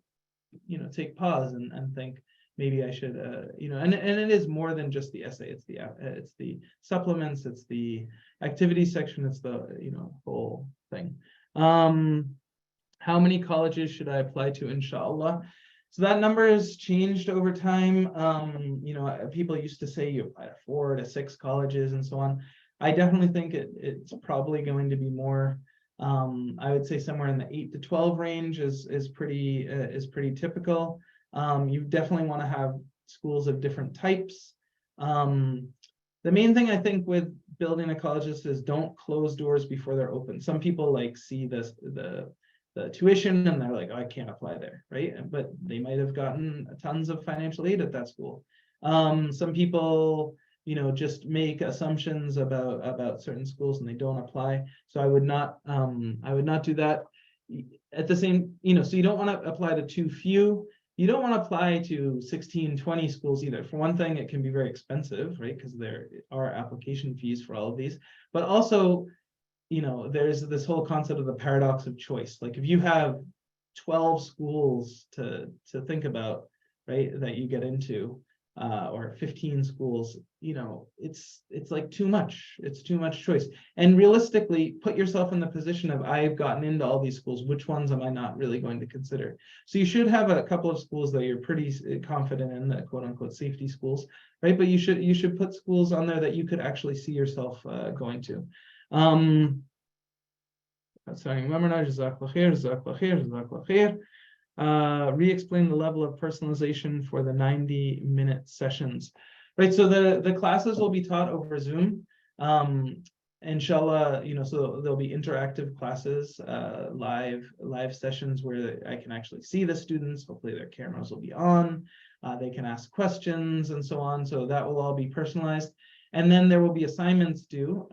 take pause and think, maybe I should, and it is more than just the essay. It's the supplements, it's the activity section, it's the, whole thing. How many colleges should I apply to, inshallah? So that number has changed over time. People used to say you apply to 4 to 6 colleges and so on. I definitely think it's probably going to be more. I would say somewhere in the 8 to 12 range is pretty typical. You definitely want to have schools of different types. The main thing I think with building a college list is don't close doors before they're open. Some people see the tuition and they're like, oh, I can't apply there, right? But they might have gotten tons of financial aid at that school. Some people, just make assumptions about certain schools and they don't apply. So I would not do that. At the same, so you don't want to apply to too few. You don't want to apply to 16, 20 schools either. For one thing, it can be very expensive, right? Because there are application fees for all of these. But also, there's this whole concept of the paradox of choice. Like if you have 12 schools to think about, right, that you get into, or 15 schools, it's like too much. It's too much choice. And realistically, put yourself in the position of, I've gotten into all these schools. Which ones am I not really going to consider? So you should have a couple of schools that you're pretty confident in, the quote unquote safety schools, right? But you should put schools on there that you could actually see yourself going to. Re-explain the level of personalization for the 90-minute sessions, right? So the classes will be taught over Zoom. Inshallah, so there'll be interactive classes, live sessions where I can actually see the students. Hopefully their cameras will be on. They can ask questions and so on. So that will all be personalized. And then there will be assignments due,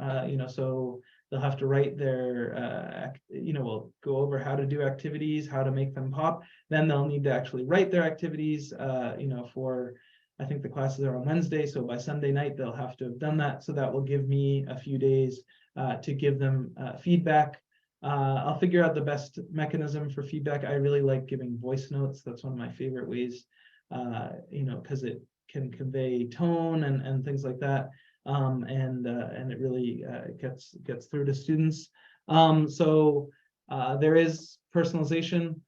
so they'll have to write their, we'll go over how to do activities, how to make them pop. Then they'll need to actually write their activities, for I think the classes are on Wednesday, so by Sunday night, they'll have to have done that. So that will give me a few days to give them feedback. I'll figure out the best mechanism for feedback. I really like giving voice notes. That's one of my favorite ways, because it can convey tone and things like that. And it really gets through to students. So there is personalization.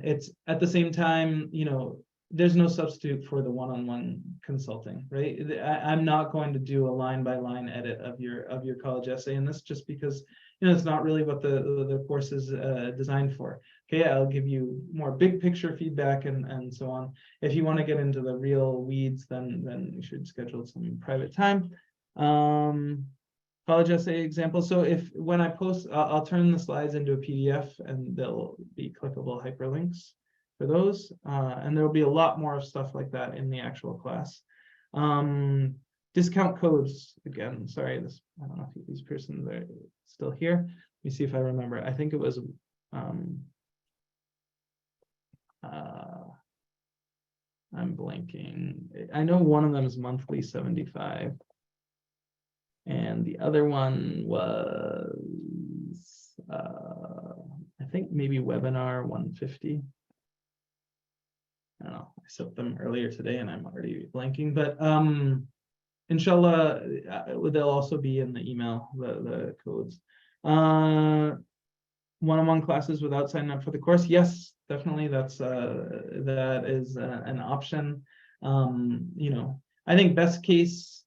It's at the same time, there's no substitute for the one-on-one consulting, right? I'm not going to do a line-by-line edit of your college essay in this, just because it's not really what the course is designed for. Okay, I'll give you more big picture feedback and so on. If you want to get into the real weeds, then you should schedule some private time. College essay example. So when I post, I'll turn the slides into a PDF, and they'll be clickable hyperlinks for those. And there'll be a lot more stuff like that in the actual class. Discount codes, again, sorry, I don't know if these persons are still here. Let me see if I remember. I think it was I'm blanking. I know one of them is monthly 75. And the other one was, I think maybe webinar 150. I don't know, I set them earlier today and I'm already blanking, but inshallah, they'll also be in the email, the codes. One-on-one classes without signing up for the course. Yes, definitely. That is an option. I think best case,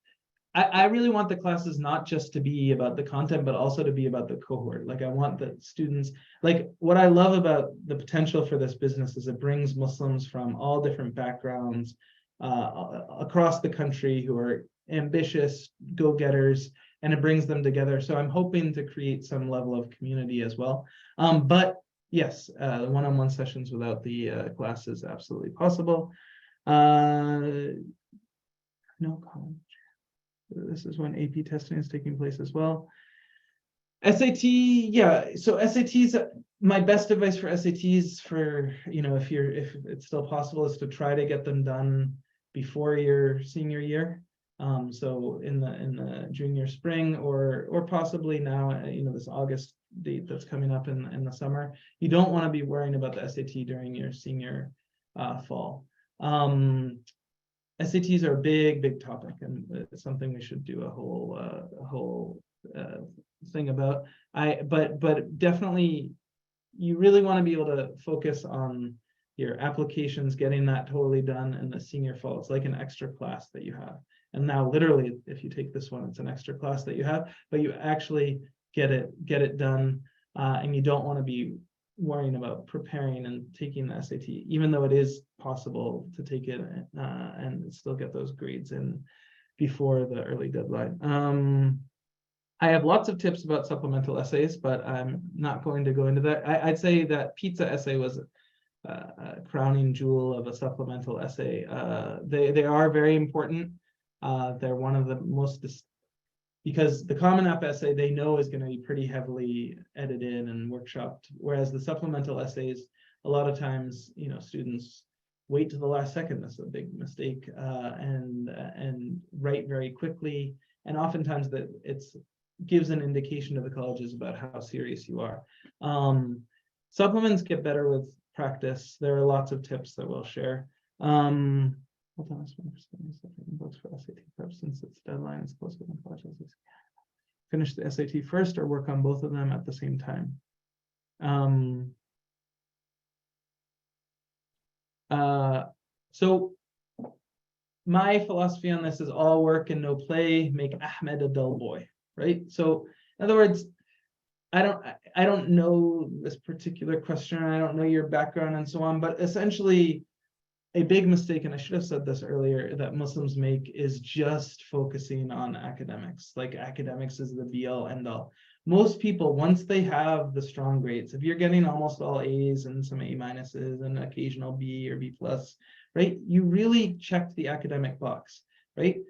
I really want the classes not just to be about the content, but also to be about the cohort. Like I want the students, like what I love about the potential for this business is it brings Muslims from all different backgrounds across the country who are ambitious go-getters, and it brings them together. So I'm hoping to create some level of community as well. But yes, one-on-one sessions without the class is absolutely possible. No comment. This is when AP testing is taking place as well. SAT, yeah. So SATs, my best advice for SATs for, if it's still possible, is to try to get them done before your senior year. So in the junior spring or possibly now, this August date that's coming up in the summer. You don't want to be worrying about the SAT during your senior fall. SATs are a big topic, and it's something we should do a whole thing about. But definitely, you really want to be able to focus on your applications, getting that totally done in the senior fall. It's like an extra class that you have. And now, literally, if you take this one, it's an extra class that you have, but you actually get it done, and you don't want to be worrying about preparing and taking the SAT, even though it is possible to take it and still get those grades in before the early deadline. I have lots of tips about supplemental essays, but I'm not going to go into that. I'd say that pizza essay was a crowning jewel of a supplemental essay. They are very important. They're one of the most, because the Common App essay they know is going to be pretty heavily edited and workshopped, whereas the supplemental essays, a lot of times, students wait to the last second. That's a big mistake, and write very quickly, and oftentimes that gives an indication to the colleges about how serious you are. Supplements get better with practice. There are lots of tips that we'll share. Hold on, books for SAT prep since its deadline is close to the finish the SAT first or work on both of them at the same time. So my philosophy on this is all work and no play make Ahmed a dull boy, right? So in other words, I don't know this particular question, I don't know your background and so on, but essentially a big mistake, and I should have said this earlier, that Muslims make is just focusing on academics. Like academics is the be all end all. Most people, once they have the strong grades, if you're getting almost all A's and some A minuses and occasional B or B plus, right? You really checked the academic box, right?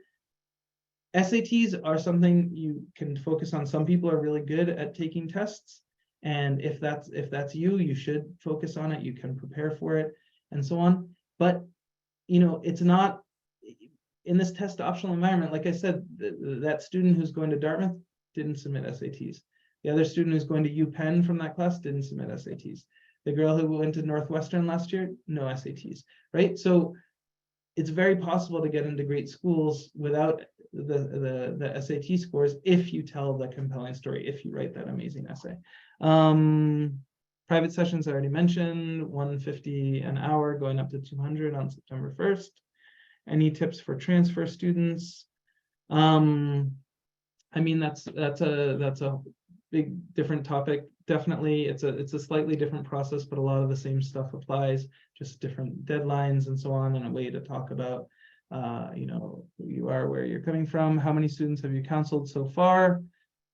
SATs are something you can focus on. Some people are really good at taking tests, and if that's you, you should focus on it. You can prepare for it and so on. But it's not in this test optional environment, like I said, that student who's going to Dartmouth didn't submit SATs. The other student who's going to UPenn from that class didn't submit SATs. The girl who went to Northwestern last year, no SATs, right? So it's very possible to get into great schools without the SAT scores if you tell the compelling story, if you write that amazing essay. Private sessions I already mentioned, $150 an hour going up to $200 on September 1st. Any tips for transfer students? I mean, that's a big different topic. Definitely, it's a slightly different process, but a lot of the same stuff applies, just different deadlines and so on, and a way to talk about, you know, who you are, where you're coming from. How many students have you counseled so far?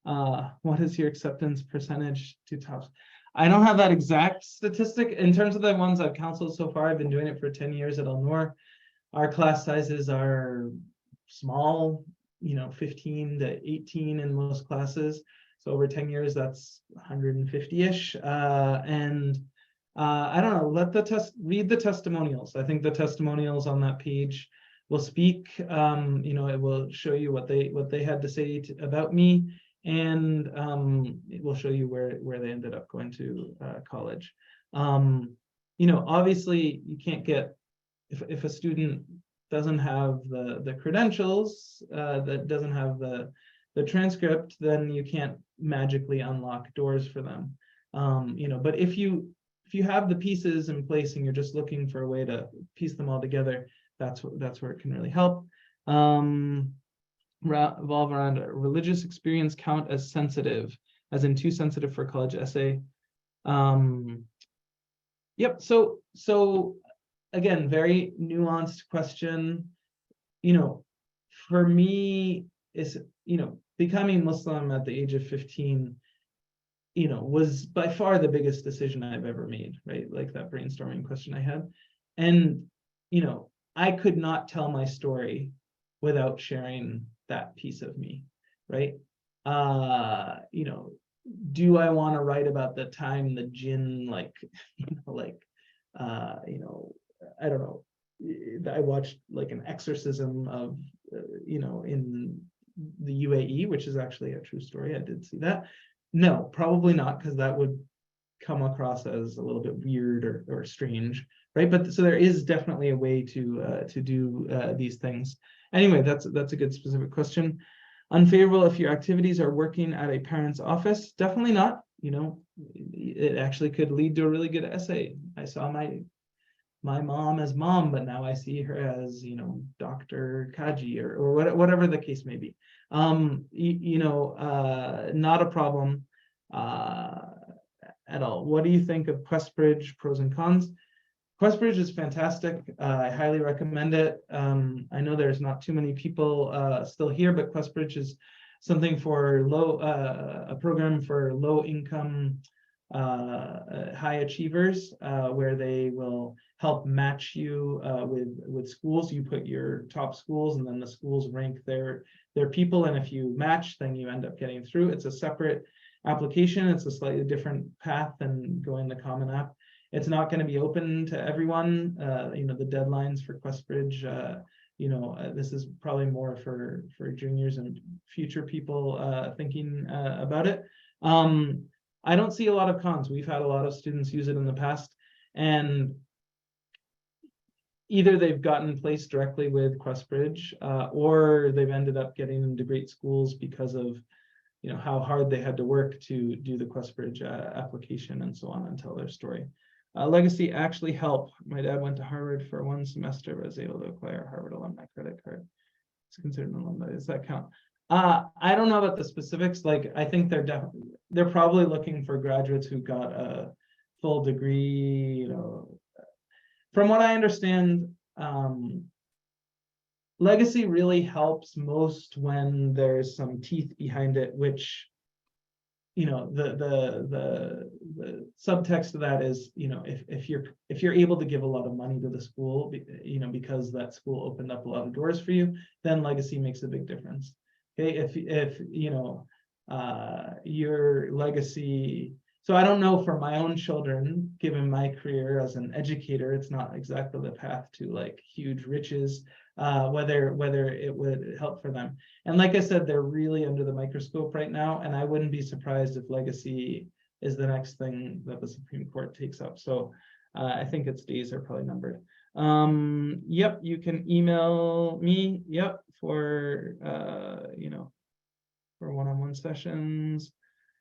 What is your acceptance percentage to TOPS? I don't have that exact statistic. In terms of the ones I've counseled so far, I've been doing it for 10 years at Al-Noor. Our class sizes are small, you know, 15 to 18 in most classes. So over 10 years, that's 150-ish. I don't know, read the testimonials. I think the testimonials on that page will speak. You know, it will show you what they had to say about me, and it will show you where they ended up going to college. You know, obviously you can't get, if a student doesn't have the credentials, that doesn't have the transcript, then you can't magically unlock doors for them. You know, but if you have the pieces in place and you're just looking for a way to piece them all together, that's where it can really help. Revolve around religious experience count as sensitive, as in too sensitive for college essay. Yep. So again, very nuanced question. You know, for me, is, you know, becoming Muslim at the age of 15, you know, was by far the biggest decision I've ever made, right? Like that brainstorming question I had. And, you know, I could not tell my story without sharing that piece of me, right? You know, do I want to write about the time the jinn, like, you know, like, you know, I don't know, I watched like an exorcism of, you know, in the UAE, which is actually a true story. I did see that. No, probably not, because that would come across as a little bit weird or strange, right? But so there is definitely a way to do these things. Anyway, that's a good specific question. Unfavorable if your activities are working at a parent's office? Definitely not. You know, it actually could lead to a really good essay. I saw my mom as mom, but now I see her as, you know, Dr. Kaji or whatever the case may be. You know, not a problem at all. What do you think of QuestBridge, pros and cons? QuestBridge is fantastic. I highly recommend it. I know there's not too many people still here, but QuestBridge is something for a program for low income, high achievers, where they will help match you with schools. You put your top schools, and then the schools rank their people. And if you match, then you end up getting through. It's a separate application. It's a slightly different path than going the Common App. It's not going to be open to everyone. You know, the deadlines for QuestBridge, you know, this is probably more for juniors and future people thinking about it. I don't see a lot of cons. We've had a lot of students use it in the past, and either they've gotten placed directly with QuestBridge, or they've ended up getting into great schools because of, you know, how hard they had to work to do the QuestBridge application and so on and tell their story. Legacy actually helped. My dad went to Harvard for 1 semester, but was able to acquire a Harvard alumni credit card. It's considered an alumni. Does that count? I don't know about the specifics. Like, I think they're probably looking for graduates who got a full degree. You know, from what I understand, legacy really helps most when there's some teeth behind it, which, you know, the subtext of that is, you know, if you're able to give a lot of money to the school, you know, because that school opened up a lot of doors for you, then legacy makes a big difference. Okay, if you know, your legacy. So I don't know for my own children, given my career as an educator, it's not exactly the path to like huge riches. whether it would help for them. And like I said, they're really under the microscope right now, and I wouldn't be surprised if legacy is the next thing that the Supreme Court takes up. So I think its days are probably numbered. Yep, you can email me, yep, for for one-on-one sessions.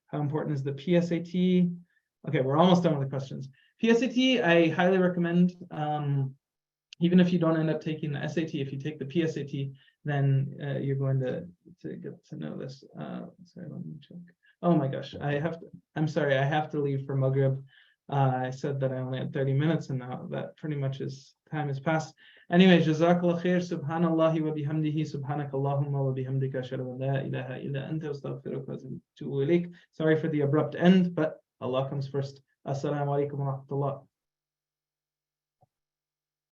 How important is the PSAT? Okay, we're almost done with the questions. PSAT, I highly recommend. Even if you don't end up taking the SAT, if you take the PSAT, then you're going to get to know this. Sorry, let me check. Oh my gosh, I'm sorry, I have to leave for Maghrib. I said that I only had 30 minutes, and now that pretty much time has passed. Anyway, Jazakallah khair, subhanallahi wa bihamdihi, subhanakallahumma wa bihamdika, ashhadu an la ilaha illa anta, astaghfiruka wa atubu ilayk. Sorry for the abrupt end, but Allah comes first. Assalamu alaikum wa rahmatullah.